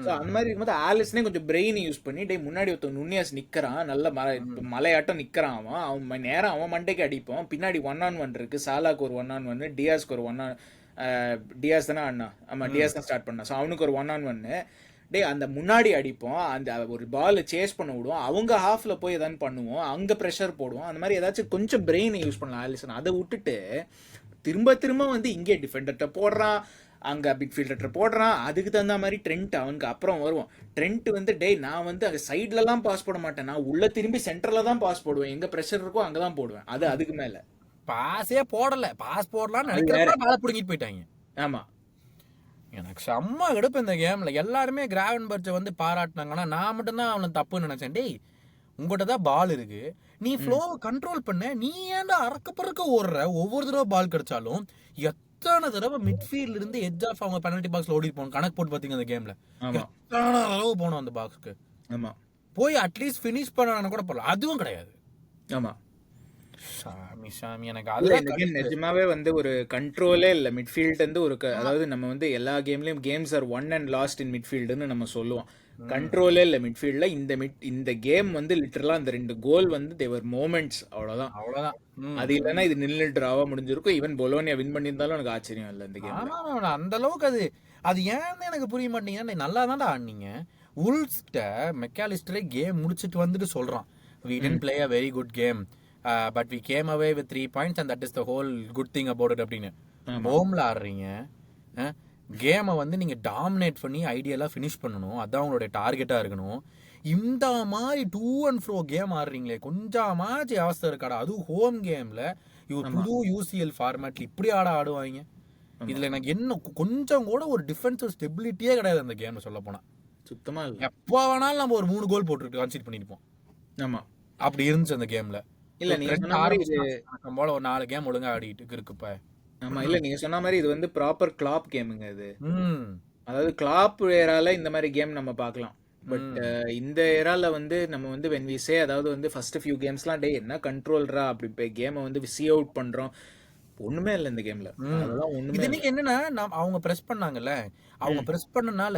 ஸோ அந்த மாதிரி இருக்கும்போது ஆலிஸ்னே கொஞ்சம் பிரெயின் யூஸ் பண்ணி டே முன்னாடி ஒருத்தன் நுண்ணியாஸ் நிற்கிறான், நல்ல மலையாட்டம் நிற்கிறான். அவன் நேரம் அவன் மண்டைக்கு அடிப்போம். பின்னாடி 1-on-1 இருக்கு, சாலாக்கு ஒரு 1-on-1, டியாஸ்க்கு ஒரு டியாஸ் தானே அண்ணா, ஆமாம் டியாஸ் தான் ஸ்டார்ட் பண்ணான். ஸோ அவனுக்கு ஒரு 1-on-1. டே அந்த முன்னாடி அடிப்போம், அந்த ஒரு பால் சேஸ் பண்ண விடுவோம், அவங்க ஹாஃப்ல போய் எதாவது பண்ணுவோம், அங்கே ப்ரெஷர் போடுவோம். அந்த மாதிரி ஏதாச்சும் கொஞ்சம் பிரெயினை யூஸ் பண்ணலாம் ஆலிசன். அதை விட்டுட்டு திரும்ப திரும்ப வந்து இங்கே டிஃபெண்டர்கிட்ட போடுறான், அங்கே மிட்ஃபீல்டர்கிட்ட போடுறான். அதுக்கு தகுந்த மாதிரி ட்ரெண்ட் அவனுக்கு அப்புறம் வருவோம். ட்ரெண்ட் வந்து டே நான் வந்து அங்கே சைட்லலாம் பாஸ் போட மாட்டேன், நான் உள்ள திரும்பி சென்டரில் தான் பாஸ் போடுவேன், எங்கே ப்ரெஷர் இருக்கோ அங்கே தான் போடுவேன். அதுக்கு மேலே பாஸே போடல. பாஸ் போடலாம்னு நினைக்கிறப்ப பால பிடிங்கிட்டு போயிட்டாங்க. ஆமாம், எனக்கு செம்ம கடுப்பு இந்த கேம்ல. எல்லாருமே கிராவன்பர்ச்சை வந்து பாராட்டினாங்கன்னா நான் மட்டும்தான் அவனை தப்புன்னு நினைச்சேன். டேய் உங்ககிட்ட தான் பால் இருக்கு, நீ ஃப்ளோவை கண்ட்ரோல் பண்ண, நீ ஏன்டா அறக்க பறக்க ஓடுற? ஒவ்வொரு தடவை பால் கிடைச்சாலும் எத்தனை தடவை மிட்ஃபீல்ட்ல இருந்து எட்ஜ் ஆஃப் அவங்க பெனல்டி பாக்ஸ்ல ஓடி போகணும். கணக்கு போட்டு பாத்தீங்க அந்த கேம்ல எத்தனை தடவை போனோம் அந்த பாக்ஸ்க்கு. ஆமா, போய் அட்லீஸ்ட் ஃபினிஷ் பண்ண கூட போகலாம், அதுவும் கிடையாது. ஆமா சாமி எனக்கு நிஜமாவே வந்து ஒரு கண்ட்ரோலே இல்ல மிட்ஃபீல்ட் வந்து ஒரு அதாவது நம்ம வந்து எல்லா கேம்லயும் games are won and lost in மிட்ஃபீல்டுன்னு நம்ம சொல்லுவோம். கண்ட்ரோலே இல்ல மிட்ஃபீல்ட்ல. இந்த கேம் வந்து லிட்டரலா அந்த 2 கோல் வந்து தேவர் மோமெண்ட்ஸ், அவ்வளவுதான். அது இல்லைன்னா இது நில் டிராவா முடிஞ்சிருக்கும். ஈவன் பொலோனியா வின் பண்ணியிருந்தாலும் எனக்கு ஆச்சரியம் இல்லை இந்த கேம். அந்த அளவுக்கு அது ஏன்னு எனக்கு புரிய மாட்டேங்குது. நல்லா தான்டா ஆடினீங்க. உல்ஸ்ட மெக்காலிஸ்டரே கேம் முடிச்சிட்டு வந்துட்டு சொல்றான், we didn't play a very good game, but we came away with 3 points and that is the whole good thing about it அப்படின்னு. ஹோம்ல ஆடுறீங்க, கேமை வந்து நீங்க டாமினேட் பண்ணி ஐடியலா ஃபினிஷ் பண்ணணும், அதான் உங்களுடைய டார்கெட்டா இருக்கணும். இந்த மாதிரி 2-4 கேம் ஆடுறீங்களே, கொஞ்சமாச்சு அவஸ்தை இருக்காடா? அதுவும் ஹோம் கேம்ல புது யூசிஎல் ஃபார்மேட்ல இப்படி ஆடுவாங்க. இதுல எனக்கு என்ன கொஞ்சம் கூட ஒரு டிஃபென்சிவ் ஸ்டெபிலிட்டியே கிடையாது அந்த கேம்ல. சொல்ல போனா சுத்தமா இல்ல. எப்போ வேணாலும் நம்ம ஒரு 3 கோல் போட்டு கன்சீட் பண்ணிருப்போம். ஆமா, அப்படி இருந்துச்சு அந்த கேம்ல. இல்ல நீங்க போல ஒரு 4 கேம் ஒழுங்கா ஆடிட்டு இருக்குப்ப. ஆமா இல்ல நீங்க சொன்ன மாதிரி இது வந்து ப்ராப்பர் கிளாப் கேமுங்க இது. ம் அதாவது கிளாப் ஏரால இந்த மாதிரி கேம் நம்ம பார்க்கலாம். பட் ம் இந்த ஏரால வந்து நம்ம வந்து வென் வி சே அதாவது வந்து ஃபர்ஸ்ட் ஃபியூ கேம்ஸ்லாம் டே என்ன கண்ட்ரோல்ரா அப்படி போய் கேமை வந்து சி அவுட் பண்றோம். ஒண்ணுமே இல்லை இந்த கேம்ல. அதெல்லாம் ஒண்ணுமே இது இல்லை. இன்னைக்கு என்னன்னா அவங்க பிரஸ் பண்ணாங்கல்ல, அவங்க பிரஸ் பண்ணனால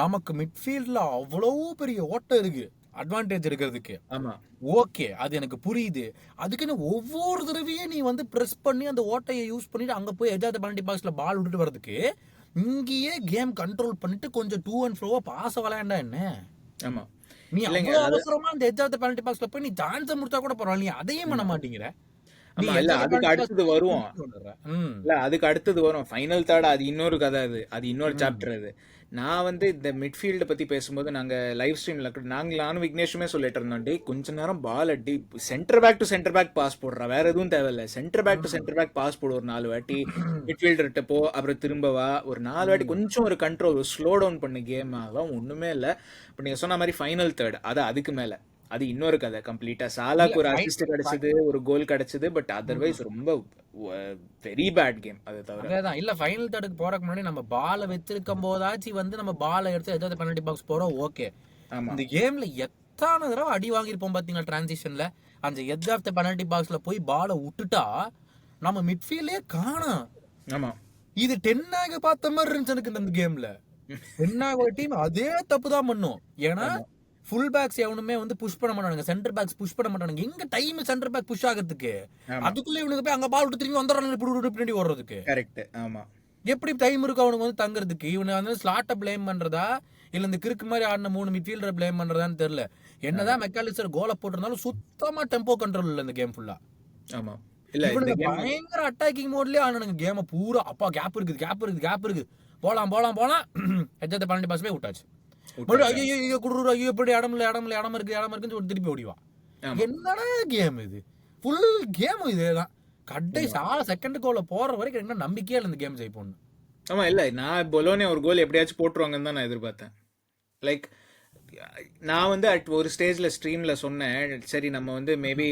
நமக்கு மிட்ஃபீல்ட்ல அவ்வளவு பெரிய ஓட்டம் இருக்கு அட்வான்டேஜ் இருக்கிறதுக்கு. ஆமா ஓகே, அது எனக்கு புரியுது. அதுக்குன்னு ஒவ்வொரு தடவையும் நீ வந்து பிரஸ் பண்ணி அந்த ஓட்டையை யூஸ் பண்ணிட்டு அங்க போய் எஜாத பெனல்டி பாக்ஸ்ல பால் விட்டுட்டு வரதுக்கு இங்கேயே கேம் கண்ட்ரோல் பண்ணிட்டு கொஞ்சம் டூ அண்ட் ஃப்ரோவா பாச விளையாண்டா என்ன? ஆமா நீ இல்லைங்க அவ்வளவு அவசரமா அந்த எஜ் ஆஃப் த பெனல்டி பாக்ஸ்ல போய் நீ சான்ஸ் முடிச்சா கூட பரவாயில்ல, நீ அதையும் பண்ண மாட்டேங்கிற. நீ ஆமா இல்ல edge of the அதுக்கு penalty box அடுத்தது வருவோம். வந்துடுற. ம் இல்ல அதுக்கு அடுத்தது வரும் ஃபைனல் தேர்ட். அது இன்னொரு கதை. அது இன்னொரு சாப்டர். அது நான் வந்து இந்த மிட்ஃபீல்டை பத்தி பேசும்போது நாங்க லைவ் ஸ்ட்ரீம்ல நானும் விக்னேஷுமே சொல்லிட்டு இருந்தோம். டே கொஞ்ச நேரம் பால் அடி centre back to centre back pass போடுறா, வேற எதுவும் தேவையில்ல. Centre back to centre back pass போடு ஒரு 4 வாட்டி, மிட்ஃபீல்டர்கிட்ட போ, அப்புறம் திரும்ப வா, ஒரு 4 வாட்டி கொஞ்சம் ஒரு கண்ட்ரோல் ஸ்லோ டவுன் பண்ணு கேம். அதெல்லாம் ஒண்ணுமே இல்லை. இப்போ நீங்க சொன்ன மாதிரி ஃபைனல் தேர்ட் அது அதுக்கு மேல அது இன்னொரு கதை கம்ப்ளீட்டா. சாலாக்கு ஒரு அசிஸ்ட் கிடைச்சது, ஒரு கோல் கிடைச்சது. பட் அதர்வைஸ் ரொம்ப வெரி பேட் கேம். அது தவிர அதேதான் இல்ல, ஃபைனல் தேர்டுக்கு போறதுக்கு முன்னாடி நம்ம பாலை வச்சிருக்கும் போதாச்சும் வந்து நம்ம பாலை எடுத்து எதாவது பெனல்டி பாக்ஸ் போறோம். ஓகே, ஆமா இந்த கேம்ல எத்தனை தடவை அடி வாங்கியிருப்போம் பாத்தீங்களா டிரான்சிஷன்ல. அந்த எட்ஜ் ஆஃப் த பெனல்டி பாக்ஸ்ல போய் பாலை விட்டுட்டா நம்ம மிட்ஃபீல்டே காணோம். ஆமா இது டென்னாக பார்த்த மாதிரி இருந்துச்சு எனக்கு இந்த கேம்ல. டென்னாக டீம் அதே தப்பு தான் பண்ணும். ஏன்னா ஃபுல் பேக்ஸ் எவனுமே வந்து புஷ் பண்ண மாட்டானுங்க, சென்டர் பேக்ஸ் புஷ் பண்ண மாட்டானுங்க. எங்க டைம் சென்டர் பேக் புஷ் ஆகிறதுக்கு? அதுக்குள்ள இவனுக்கு போய் அங்க பால் விட்டு திரும்பி வந்துடுறாங்க பின்னாடி ஓடுறதுக்கு. கரெக்ட். ஆமா எப்படி டைம் இருக்கு அவனுக்கு வந்து தங்குறதுக்கு? இவனை வந்து ஸ்லாட்டை பிளேம் பண்றதா இல்ல இந்த கிறுக்கு மாதிரி ஆடின 3 மிட்ஃபீல்டரை பிளேம் பண்றதான்னு தெரியல. என்னதான் மெக்காலிஸ்டர் கோலை போட்டிருந்தாலும் சுத்தமா டெம்போ கண்ட்ரோல் இல்ல இந்த கேம் ஃபுல்லா. ஆமா இல்ல இவனுக்கு பயங்கர அட்டாக்கிங் மோட்லயே ஆனானுங்க கேமை பூரா. அப்பா கேப் இருக்குது போலாம் எஜ்ஜாத பெனல்டி பாக்ஸ் போய் விட்டாச்சு. மறுபடியும் ஐயோ குடுற ஐயோ இப்படி இடம் இருக்குன்னு ஒரு திருப்பி ஓடிவா. என்னடா கேம் இது? ஃபுல் கேம் இதேதான். கடைசி 6 செகண்ட் கோல போற வரைக்கும் என்ன நம்பிக்கையே இல்லை இந்த கேம் ஜெயிப்போம்னு. ஆமா இல்ல நான் பொலோனே ஒரு கோல் எப்படியாச்சும் போட்டுருவாங்கன்னு தான் நான் எதிர்பார்த்தேன். லைக் நான் வந்து அட் ஒரு ஸ்டேஜ்ல ஸ்ட்ரீம்ல சொன்னேன், சரி நம்ம வந்து மேபி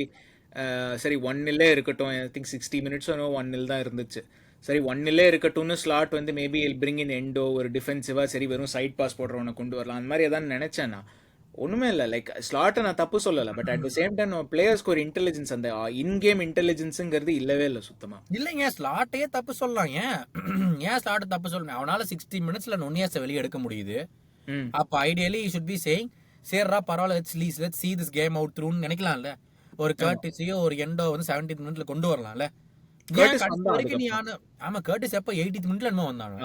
சரி 1-0 இருக்கட்டும். ஐ திங்க் 60 மினிட்ஸ் 1-0 தான் இருந்துச்சு. சரி 1-0 இருக்கட்டும்னு ஸ்லாட் வந்து மேபி பிரிங் இன் எண்டோ ஒரு டிஃபென்சிவா சரி வெறும் சைட் பாஸ் போடுறவனை கொண்டு வரலாம் அந்த மாதிரி ஏதாவது நினைச்சேன் நான். ஒண்ணுமே இல்லை. லைக் ஸ்லாட்டை நான் தப்பு சொல்லலை. But at the same time பிளேயர்ஸ்க்கு ஒரு இன்டெலிஜென்ஸ், அந்த இன்கேம் இன்டெலிஜென்ஸுங்கிறது இல்லவே இல்லை சுத்தமா. இல்லைங்க, ஸ்லாட்டையே தப்பு சொல்லலாம். ஏன் ஸ்லாட்டை தப்பு சொல்லணும்? அவனால 60 மினிட்ஸ்ல நொன்னியாஸை வெளியே எடுக்க முடியுது. அப்ப ideally you should be saying சரிடா பரவாயில்ல, let's see this game out through நினைக்கலாம்ல. ஒரு கர்டிஸியோ ஒரு எண்டோ வந்து 70th மினிட்ல கொண்டு வரலாம்ல. ஆமா, கர்டிஸ் எப்ப 80th மினிட்ல என்னமோ வந்தாங்க.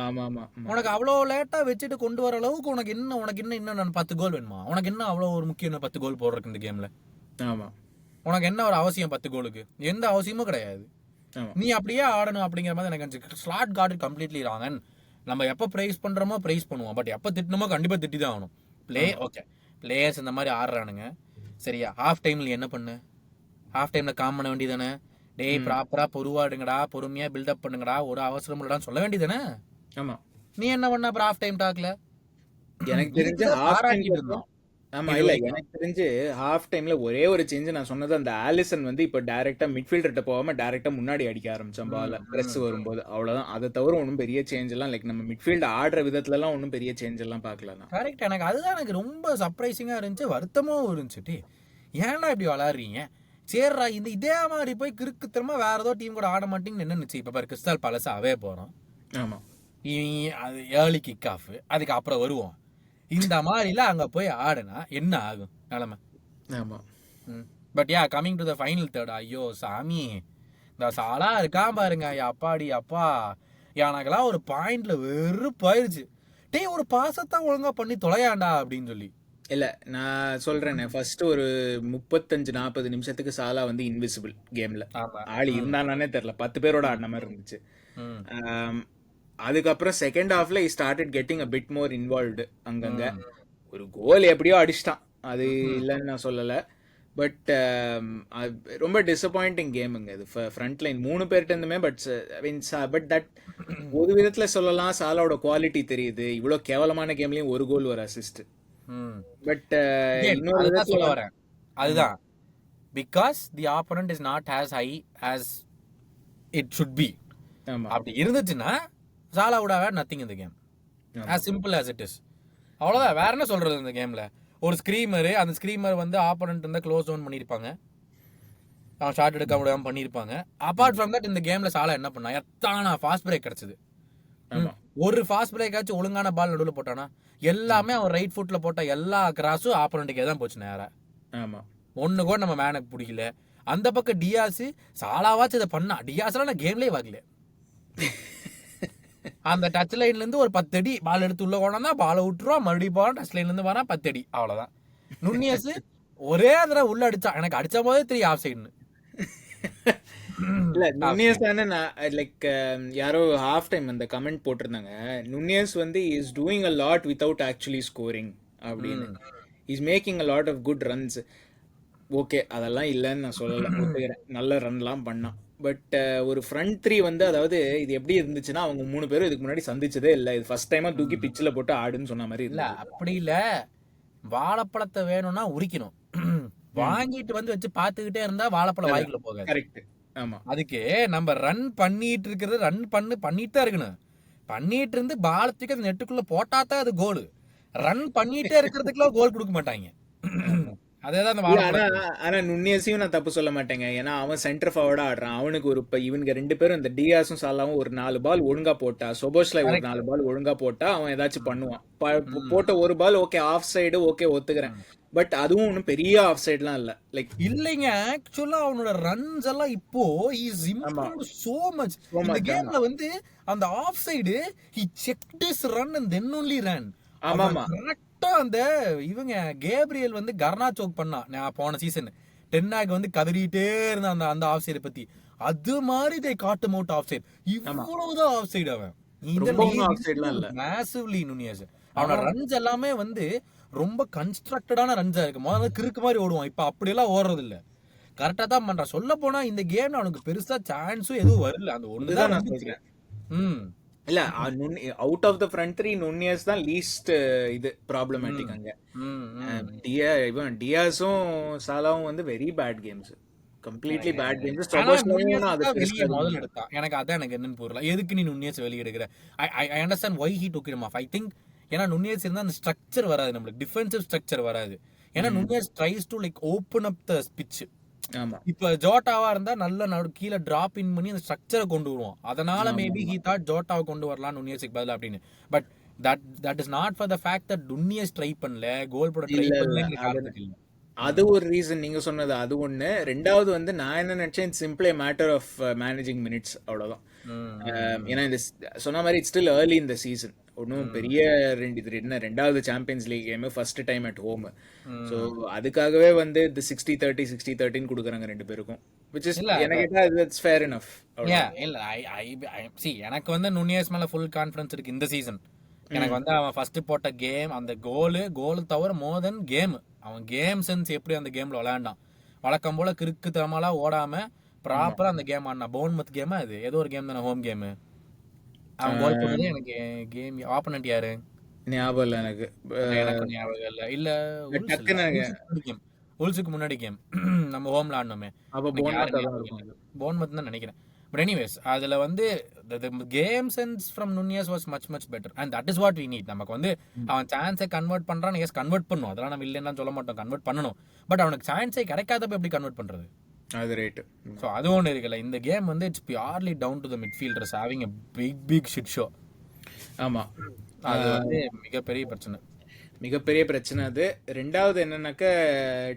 உனக்கு அவ்வளவு லேட்டா வச்சுட்டு கொண்டு வர அளவுக்கு உனக்கு என்ன 10 கோல் வேணுமா? உனக்கு என்ன அவ்வளவு ஒரு முக்கியம் 10 கோல் போடுறதுக்கு இந்த கேம்ல? உனக்கு என்ன ஒரு அவசியம் 10 கோலுக்கு? எந்த அவசியமும் கிடையாது. நீ அப்படியே ஆடணும் அப்படிங்கிற மாதிரி எனக்கு ஸ்லாட் கார்டு கம்ப்ளீட்லி ராங்கன். நம்ம எப்ப பிரைஸ் பண்றோமோ பிரைஸ் பண்ணுவோம். பட் எப்ப திட்டணுமோ கண்டிப்பா திட்டி தான் ஆகணும். ஓகே பிளேயர்ஸ் இந்த மாதிரி ஆடுறானுங்க சரியா. ஹாஃப் டைம்ல என்ன பண்ணு? ஹாஃப் டைம்ல காம் பண்ண வேண்டியதானே? டேய் ப்ராப்பரா பொறுவாடுங்கடா, பொறுமையா பில்டப் பண்ணுங்கடா, ஒரு அவசரம் இல்லடான்னு சொல்ல வேண்டியதானே? ஆமா நீ என்ன பண்ண அப்புறம் ஹாஃப் டைம் டாக்ல? எனக்கு தெரிஞ்சு ஆமா இல்ல எனக்கு தெரிஞ்சு ஹாஃப் டைம்ல ஒரே ஒரு சேஞ்ச் நான் சொன்னது, அந்த ஆலிசன் வந்து இப்ப டைரக்டா மிட்ஃபீல்டர்ட்ட போகாம டைரக்டா முன்னாடி அடிக்க ஆரம்பிச்சான் பால பிரஸ் வரும்போது. அவ்வளவுதான். அதை தவிர ஒன்றும் பெரிய சேஞ்ச் எல்லாம் லைக் நம்ம மிட்ஃபீல்ட் ஆடுற விதத்துல எல்லாம் ஒன்றும் பெரிய சேஞ்ச் எல்லாம் பார்க்கலாம். கரெக்ட். எனக்கு அதுதான் எனக்கு ரொம்ப சர்ப்ரைசிங்கா இருந்துச்சு, வருத்தமும் இருந்துச்சு. ஏன்டா இப்படி விளாடுறீங்க? சரிடா இதே மாதிரி போய் கிறுக்குத்தனமா வேற ஏதோ டீம் கூட ஆட மாட்டீங்கன்னு என்ன நினைச்சு இப்ப பாரு கிறிஸ்டல் பேலஸ் அவே போறோம். ஆமா அது ஏர்லி கிக் ஆஃப், அதுக்கு அப்புறம் வருவோம். இந்த மாதிரிலாம் அங்க போய் ஆடுனா என்ன ஆகும் நிலைமை? ஆமா but yeah coming to the final third, ஐயோ சாமி இந்த சாலா இருக்கான் பாருங்க. அப்பாடி அப்பா, எனக்கெல்லாம் ஒரு பாயிண்ட்ல வெறுப்பாயிருச்சு. டே ஒரு பாசத்தான் ஒழுங்கா பண்ணி தொலையாண்டா அப்படின்னு சொல்லி. இல்ல நான் சொல்றேன், ஃபர்ஸ்ட் ஒரு 35-40 நிமிஷத்துக்கு சாலா வந்து இன்விசிபிள் கேம்ல ஆளி இருந்தானே தெரியல. 10 பேரோட ஆடின மாதிரி இருந்துச்சு. அதுக்கப்புறம் செகண்ட் ஹாஃப்ல he started getting a bit more involved. அங்கங்க ஒரு கோல் எப்படியோ அடிச்சிட்டான், அது இல்லைன்னு நான் சொல்லல. பட் ரொம்ப டிசப்பாயிண்டிங் கேமுங்க இது. ஃப்ரண்ட் லைன் 3 பேர்கிட்ட இருந்துமே. பட் தட் ஒரு விதத்துல சொல்லலாம் சாலாவோட குவாலிட்டி தெரியுது. இவ்வளவு கேவலமான கேம்லயும் ஒரு கோல் ஒரு அசிஸ்ட். பட் இன்னொரு சொல்ல வரேன் அதுதான், because the opponent is not as high as it should be. ஆமா அப்படி இருந்துச்சுன்னா சாலா would have had nothing in the game. as simple as it is. அவ்வளவுதான். வேற என்ன சொல்றது இந்த கேம்ல? ஒரு ஸ்கிரீமர், அந்த ஸ்கிரீமர் வந்து ஆப்போனன்ட் இருந்தா க்ளோஸ் டவுன் பண்ணிருப்பாங்க, அவன் ஷாட் எடுக்க முடியாம பண்ணிருப்பாங்க. அபார்ட் ஃப்ரம் தட் இந்த கேம்ல சாலா என்ன பண்ணா, எத்தனை ஃபாஸ்ட் பிரேக் கிடைச்சது. ஆமா ஒரு ஃபாஸ்ட் பிரேக் ஆச்சு ஒழுங்கான பால் நடுவுல போட்டானா, எல்லாமே அவன் ரைட் ஃபுட்ல போட்ட எல்லா கிராஸும் ஆப்போனன்ட்டுக்கே தான் போச்சு நேரா. ஆமா ஒண்ணு கூட நம்ம மேனுக்கு பிடிக்கல. அந்த பக்கம் டியாஸ் சாலாவாச்சும் இதை பண்ணா. டியாஸ்லாம் நான் கேம்லயே பார்க்கல. அந்த டச் லைன்ல இருந்து ஒரு 10 அடி பால் எடுத்து உள்ள போனா பாலை விட்டுருவான், மறுபடியும் போவான், டச் லைன்ல இருந்து வரான் 10 அடி, அவ்வளவுதான். நுண்ணியஸ் ஒரே தடவை உள்ள அடிச்சா, எனக்கு அடிச்ச போதே 3 ஆஃப் சைடுன்னு. இல்ல நுண்ணியஸ் தானே. லைக் யாரோ ஹாஃப் டைம் அந்த கமெண்ட் போட்டிருந்தாங்க, நுண்ணியஸ் வந்து is doing a lot without actually scoring அப்படின்னு. Is making a lot of good runs. Okay, அதெல்லாம் இல்லைன்னு நான் சொல்லலை, ஒத்துக்கிறேன், நல்ல ரன்லாம் பண்ணான். பட் ஒரு ஃப்ரண்ட் த்ரீ வந்து, அதாவது இது எப்படி இருந்துச்சுன்னா, அவங்க 3 பேரும் இதுக்கு முன்னாடி சந்திச்சதே இல்லை, இது ஃபர்ஸ்ட் டைமா தூக்கி பிச்சில் போட்டு ஆடுன்னு சொன்ன மாதிரி இல்ல. இல்லை. அப்படி இல்ல, வாழைப்பழத்தை வேணும்னா உரிக்கணும், வாங்கிட்டு வந்து வச்சு பாத்துக்கிட்டே இருந்தா வாழைப்பழம் வாய்க்குள்ள போகாது. கரெக்ட். ஆமா, அதுக்கு நம்ம ரன் பண்ணிட்டு இருக்கிறது, ரன் பண்ணிட்டு தான் இருக்கணும். பண்ணிட்டு இருந்து பாலத்துக்கு அது நெட்டுக்குள்ள போட்டாதான் அது கோல். ரன் பண்ணிட்டே இருக்கிறதுக்குலாம் கோல் கொடுக்க மாட்டாங்க. அதேதான் அந்த வாழைப்பழம். ஆனா நுண்ணியஸையும் நான் தப்பு சொல்ல மாட்டேங்க. ஏன்னா அவன் சென்டர் ஃபார்வர்டா ஆடுறான். அவனுக்கு ஒரு இவனுங்க 2 பேரும், இந்த டியாஸும் சாலாவும் ஒரு 4 பால் ஒழுங்கா போட்டா, சொபோஸ்ல ஒரு 4 பால் ஒழுங்கா போட்டா அவன் ஏதாச்சும் பண்ணுவான். போட்ட ஒரு பால் ஓகே ஆஃப் சைடு, ஓகே ஒத்துக்கிறேன். பட் அதுவும் ஒன்றும் பெரிய ஆஃப் சைட்லாம் இல்ல. லைக் இல்லைங்க, ஆக்சுவலா அவனோட ரன்ஸ் எல்லாம் இப்போ இஸ் இம்ப்ரூவ்ட் சோ மச். இந்த கேம்ல வந்து அந்த off side he checked his run and then only run. ஆமாமா, கரெக்டா அந்த இவங்க கேப்ரியல் வந்து கர்னாச்சோக் பண்ணா நான் போன சீசன். டென்னாக் வந்து கதறிட்டே இருந்தா அந்த அந்த ஆஃப் சைடு பத்தி. அது மாதிரி they caught out off side. இவ்வளவுதான் ஆஃப் சைடு அவன். Massively Nunes. அவனோட ரன்ஸ் எல்லாமே வந்து ரொம்ப கன்ஸ்ட்ரக்டடான ரன்ஸா இருக்கு. முதல்ல கிறுக்கு மாதிரி ஓடுவான், இப்ப அப்படியெல்லாம் ஓடுறது இல்ல, கரெக்டா தான் பண்றான். சொல்ல போனா இந்த கேம்ல அவனுக்கு பெருசா சான்ஸும் எதுவும் வரல. அந்த ஒண்ணுதான் நான் சொல்றேன். இல்ல, out of the front three Nunez தான் லீஸ்ட் இது ப்ராப்ளமேட்டிக் அங்க. டியாஸும் சாலாவும் வந்து very bad games, completely bad games. முதல்ல எடுத்தான், எனக்கு அதான் எனக்கு என்னன்னு புரியல, எதுக்கு நீ நுண்ணியஸ் வெளியே எடுக்கிற? I understand why he took him off. I think ஏன்னா நுண்ணியஸ் இருந்தா அந்த ஸ்ட்ரக்சர் வராது, நம்மளுக்கு டிஃபென்சிவ் ஸ்ட்ரக்சர் வராது. ஏன்னா Nunez tries to like open up the pitch. இப்ப ஜோட்டாவா இருந்தா நல்ல கீழே டிராப் இன் பண்ணி அந்த ஸ்ட்ரக்சரை கொண்டு வருவோம். அதனால மேபி ஹி தாட் ஜோட்டாவை கொண்டு வரலாம் நுண்ணியஸுக்கு பதில் அப்படின்னு. But that is not for the fact that Nunez try பண்ணல, கோல் போட ட்ரை பண்ணல. அது ஒரு ரீசன் நீங்க சொன்னது, அது ஒண்ணு. ரெண்டாவது வந்து நான் என்ன நினைச்சேன், simply matter of managing minutes, அவ்வளவுதான். ஏன்னா இந்த சொன்ன மாதிரி இட்ஸ் ஸ்டில் ஏர்லி இந்த சீசன். ஒன்றும் பெரிய ரெண்டாவது Champions league game, first time at home. So அதுக்காகவே வந்து இந்த 60-30 60-13 கொடுக்குறாங்க 2 பேருக்கும், which is எனக்கு fair enough. எனக்கு வந்து நுனியஸ் மேல ஃபுல் கான்ஃபிடன்ஸ் இருக்கு இந்த சீசன். எனக்கு வந்து அவன் ஃபர்ஸ்ட் போட்ட கேம், அந்த கோல் தவிர மோர் தென் கேம், அவன் கேம் சென்ஸ் எப்படி அந்த கேம்ல விளையாண்டான். வழக்கம் போல கிறுக்கு தரமாலா ஓடாம ப்ராப்பரா அந்த கேம் ஆடினா. பவுன்மத் கேம், அது ஏதோ ஒரு கேம் தானே, ஹோம் கேம். அவன் கோல் போட்டது எனக்கு கேம் ஆப்போனன்ட் யாரு ஞாபகம் இல்ல, எனக்கு ஞாபகம் இல்ல. இல்ல உல்ஸுக்கு முன்னாடி கேம் நம்ம ஹோம்ல ஆடணுமே, பவுன்மத் தான் நினைக்கிறேன். பட் எனிவேஸ் அதுல வந்து game sense from Nunes was much much better and that is what we need. நமக்கு வந்து அவன் சான்ஸை கன்வெர்ட் பண்றான், எஸ் கன்வெர்ட் பண்ணும், அதெல்லாம் நம்ம இல்லைன்னு சொல்ல மாட்டோம், கன்வெர்ட் பண்ணணும். பட் அவனுக்கு சான்ஸே கிடைக்காதப்ப எப்படி கன்வெர்ட் பண்றது? அது ரைட். ஸோ அது ஒன்று இருக்குல்ல, இந்த கேம் வந்து it's purely down to the midfielders having a big shit show. ஆமா, அது வந்து மிகப்பெரிய பிரச்சனை அது. ரெண்டாவது என்னன்னாக்க,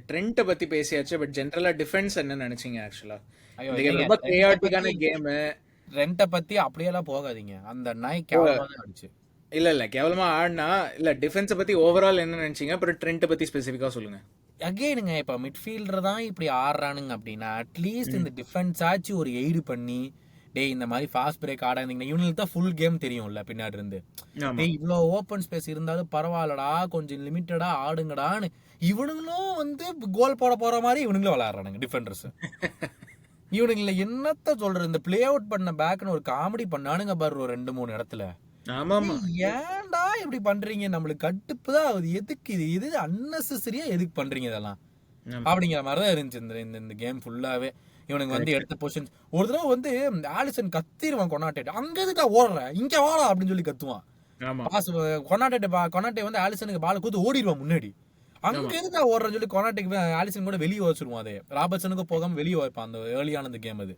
ட்ரெண்ட்டை பத்தி பேசியாச்சு, பட் ஜென்ரலா டிஃபென்ஸ் என்ன நினைச்சீங்க? ஆக்சுவலா ரொம்ப கிரியாட்டிக்கான கேம். ட்ரெண்ட்டை பத்தி அப்படியெல்லாம் போகாதீங்க, அந்த நாய் கேவலமா தான் ஆடிச்சு. இல்ல கேவலமா ஆடினா இல்ல, டிஃபென்ஸை பத்தி ஓவரால் என்ன நினைச்சீங்க? அப்புறம் ட்ரெண்ட்டை பத்தி ஸ்பெசிஃபிக்கா சொல்லுங்க. அகெயினுங்க, இப்போ மிட்ஃபீல்டர் தான் இப்படி ஆடுறானுங்க அப்படின்னா அட்லீஸ்ட் இந்த டிஃபென்ஸ் ஆச்சு ஒரு எய்டு பண்ணி, டேய் இந்த மாதிரி ஃபாஸ்ட் பிரேக் ஆடாதீங்கன்னா இவனுக்கு தான் ஃபுல் கேம் தெரியும்ல பின்னாடி இருந்து. டேய் இவ்வளோ ஓப்பன் ஸ்பேஸ் இருந்தாலும் பரவாயில்லடா, கொஞ்சம் லிமிட்டடா ஆடுங்கடான்னு இவனுங்களும் வந்து கோல் போட போற மாதிரி இவனுங்களும் விளையாடுறானுங்க டிஃபெண்டர்ஸ். இவனுங்களை என்னத்த சொல்றது, இந்த பிளே அவுட் பண்ண பேக்னு ஒரு காமெடி பண்ணானுங்க பாரு ஒரு 2-3 இடத்துல. ஏன்டா இப்படி பண்றீங்க? நம்மளுக்கு கட்டுப்பு தான் ஆகுது. எதுக்கு இது அன்னெசரியா எதுக்கு பண்றீங்க இதெல்லாம்? அப்படிங்கிற மாதிரி தான் இருந்துச்சு இந்த கேம் ஃபுல்லாவே. இவனுக்கு வந்து எடுத்த பொசிஷன் ஒரு தடவை வந்து ஆலிசன் கத்திடுவான் கொண்டாட்டே, அங்க எதுக்கா ஓடுற இங்க வாடா அப்படின்னு சொல்லி கத்துவான். பாஸ் கொனாட்டே வந்து ஆலிசனுக்கு பால் கொடுத்து ஓடிடுவான் முன்னாடி. அங்க எதுக்கா ஓடுறன்னு சொல்லி கொனாட்டேக்கு ஆலிசன் கூட வெளியே வச்சிருவான். அது ராபர்ட்சனுக்கு போகாம வெளியே வைப்பான் அந்த ஏர்லியான அந்த கேம். அது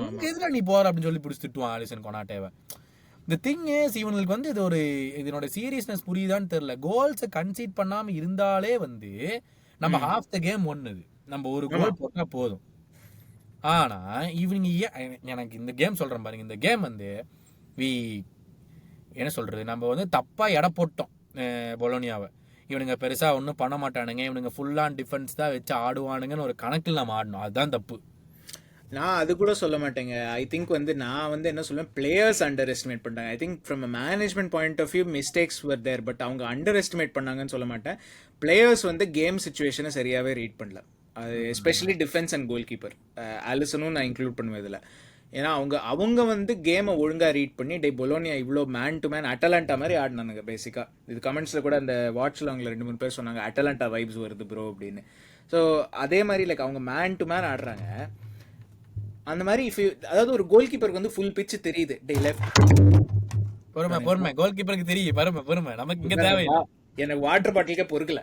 அங்க எதுல நீ போற அப்படின்னு சொல்லி பிடிச்சி திட்டுவான் ஆலிசன் கொனாட்டேவை. இந்த திங் இஸ் இவனுக்கு வந்து இது ஒரு இதனோட சீரியஸ்னஸ் புரியுதான்னு தெரியல. கோல்ஸை கன்சீட் பண்ணாம இருந்தாலே வந்து நம்ம ஹாஃப் த கேம் ஒண்ணுது, நம்ம ஒரு கோல் போட்டா போதும். ஆனா இவங்க எனக்கு இந்த கேம் சொல்றேன் பாருங்க, இந்த கேம் வந்து என்ன சொல்றது, நம்ம வந்து தப்பா எடை போட்டோம் பொலோனியாவை. இவனுங்க பெருசா ஒன்றும் பண்ண மாட்டானுங்க, இவனுங்க ஃபுல் ஆன் டிஃபென்ஸ் தான் வச்சு ஆடுவானுங்கன்னு ஒரு கணக்கில் நம்ம ஆடணும். அதுதான் தப்பு. நான் அது கூட சொல்ல மாட்டேங்க. ஐ திங்க் வந்து நான் வந்து என்ன சொல்லுவேன், பிளேயர்ஸ் அண்டர் எஸ்டிமேட் பண்ணிட்டாங்க. I think from a management point of view mistakes were there, but அவங்க அண்டர் எஸ்டிமேட் பண்ணாங்கன்னு சொல்ல மாட்டேன். பிளேயர்ஸ் வந்து கேம் சுச்சுவேஷனை சரியாகவே ரீட் பண்ணல. அது especially defence and goal keeper ஆலிசனும் நான் இன்க்ளூட் பண்ணுவேன் இதில். ஏன்னா அவங்க வந்து கேமை ஒழுங்காக ரீட் பண்ணி பொலோனியா இவ்வளோ மேன் டு மேன் அட்டலாண்டா மாதிரி ஆடினானுங்க பேசிக்காக. இது கமெண்ட்ஸில் கூட அந்த வாட்சில் அவங்கள 2-3 பேர் சொன்னாங்க அட்டலாண்டா வைப்ஸ் வருது ப்ரோ அப்படின்னு. ஸோ அதே மாதிரி லைக் அவங்க மேன் டு மேன் ஆடுறாங்க. அந்த மாதிரி அதாவது ஒரு கோல் கீப்பருக்கு வந்து ஃபுல் பிட்ச் தெரியுது. பொறுமை கோல் கீப்பருக்கு தெரியும். பொறுமை நமக்கு இங்க தேவையில்லை. எனக்கு வாட்டர் பாட்டிலுக்கே பொறுக்கல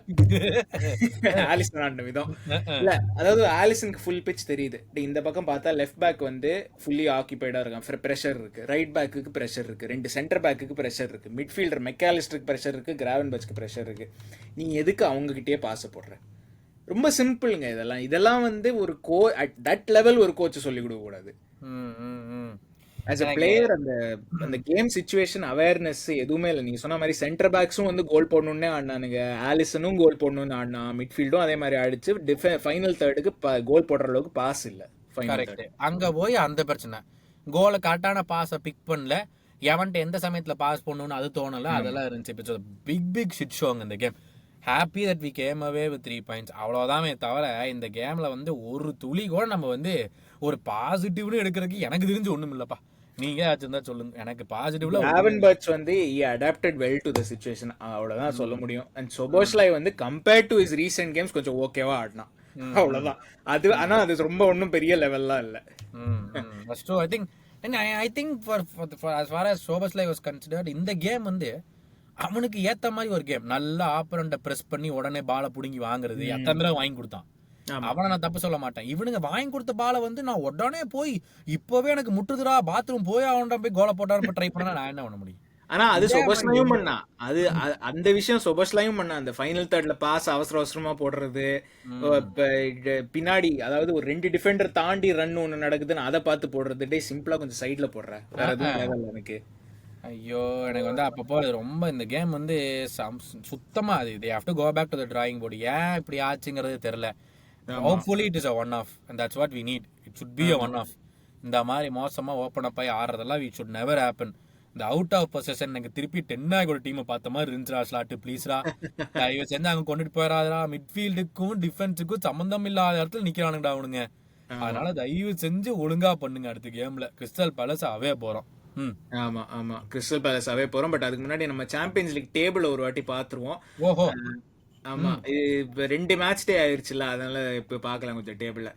ஆலிசன் ஆடின விதம். இல்ல அதாவது ஆலிசனுக்கு ஃபுல் பிட்ச் தெரியுது. இந்த பக்கம் பார்த்தா லெஃப்ட் பேக் வந்து ஃபுல்லி ஆக்கிபைடா இருக்கான், ப்ரெஷர் இருக்கு. ரைட் பேக்குக்கு ப்ரெஷர் இருக்கு, 2 சென்டர் பேக்குக்கு ப்ரெஷர் இருக்கு, மிட்ஃபீல்டர் மெக்காலிஸ்டருக்கு ப்ரெஷர் இருக்கு, கிராவன்பெர்ச்க்கு ப்ரெஷர் இருக்கு. நீ எதுக்கு அவங்க கிட்டயே பாச போடுற? ரொம்ப சிம்பிளுங்க. இதெல்லாம் வந்து ஒரு அட் தட் லெவல் ஒரு கோச் சொல்லி கொடுக்க கூடாது. ஆஸ் அ பிளேயர் அந்த கேம் சிச்சுவேஷன் அவேர்னஸ் எதுவுமே இல்லை. நீங்க சொன்ன மாதிரி சென்டர் பேக்ஸும் வந்து கோல் போடணும்னே ஆடினானுங்க, ஆலிசனும் கோல் போடணும்னு ஆடினா, மிட்ஃபீல்டும் அதே மாதிரி ஆடிச்சு. ஃபைனல் தேர்டுக்கு கோல் போடுற அளவுக்கு பாஸ் இல்லை. அங்க போய் அந்த பிரச்சனை, கோலை கரெக்டான பாஸை பிக் பண்ணல, எவன்ட்டு எந்த சமயத்துல பாஸ் பண்ணணும்னு அது தோணல, அதெல்லாம் இருந்துச்சு. பிக் ஷிட் ஷோங்க இந்த கேம். Happy that we came away with 3 points, அவ்வளோதாமே தவிர இந்த கேம்ல வந்து ஒரு துளி கூட நம்ம வந்து ஒரு பாசிட்டிவ்னு எடுக்கிறதுக்கு எனக்கு தெரிஞ்சு ஒண்ணும் இல்லப்பா. நீங்க ஆச்சுன்னா சொல்லுங்க. எனக்கு பாசிட்டிவ்ல கிராவன்பெர்ச் வந்து he adapted well to the situation, அவ்வளவுதான் சொல்ல முடியும். அண்ட் சோபோஸ்லை வந்து compared to his recent games கொஞ்சம் ஓகேவா ஆடினா, அவ்வளவுதான். அது ஆனா அது ரொம்ப ஒன்றும் பெரிய லெவல்லாம் இல்லை. That's true. I think for as far as Szoboszlai was considered, இந்த கேம் வந்து அவனுக்கு ஏத்த மாதிரி ஒரு கேம். நல்லா ஆப்பரண்ட பிரஸ் பண்ணி உடனே பாலை புடுங்கி வாங்குறது, எத்தனை தடவை வாங்கி கொடுத்தான். அவனை நான் தப்பு சொல்ல மாட்டேன். இவனுங்க வாங்கி கொடுத்த பாலை வந்து நான் உடனே போய் இப்பவே எனக்கு முட்டுதுடா பாத்ரூம் போய் அவன்டா போய் கோலை போட்டாரு ட்ரை பண்ணா நான் என்ன பண்ண முடியும்? ஆனா அது சோபோஸ்லையும் பண்ணா, அது அந்த விஷயம் சோபோஸ்லையும் பண்ணா. அந்த ஃபைனல் தேர்ட்ல பாஸ் அவசரமா போடுறது, பின்னாடி அதாவது ஒரு 2 டிஃபெண்டர் தாண்டி ரன் ஒண்ணு நடக்குதுன்னு அதை பார்த்து போடுறது, டே சிம்பிளா கொஞ்சம் சைட்ல போடுற, வேற எதுவும் தேவையில்ல எனக்கு. ஐயோ எனக்கு வந்து அப்பப்போ ரொம்ப இந்த கேம் வந்து சுத்தமா அது they have to go back to the drawing board. ஏன் இப்படி ஆச்சுங்கிறது தெரியல. Hopefully it is a one off and that's what we need. It should be a one off. இந்த மாதிரி மோசமா ஓப்பன் அப் ஆகி ஆடுறதெல்லாம் it should never happen. இந்த out of position எனக்கு திருப்பி 10 ஆகி ஒரு டீமை பார்த்த மாதிரி இருந்துச்சுடா. ஸ்லாட்டு ப்ளீஸ்ரா, தயவு செஞ்சு அங்கே கொண்டுட்டு போயிடாதா. மிட்ஃபீல்டுக்கும் டிஃபென்ஸுக்கும் சம்மந்தம் இல்லாத இடத்துல நிக்கிறானுங்கடா அவனுங்க. அதனால தயவு செஞ்சு ஒழுங்கா பண்ணுங்க. அடுத்த கேம்ல கிறிஸ்டல் பேலஸ் அவே போறோம். ஆமா கிறிஸ்டல் பேலஸ் அவே போறோம். பட் அதுக்கு முன்னாடி நம்ம சாம்பியன்ஸ் லீக் டேபிள் ஒரு வாட்டி பாத்துருவோம். ஓஹோ ஆமா, இப்ப 2 மேட்ச் டே ஆயிருச்சுல, அதனால இப்ப பாக்கலாம் கொஞ்சம் டேபிள்ல.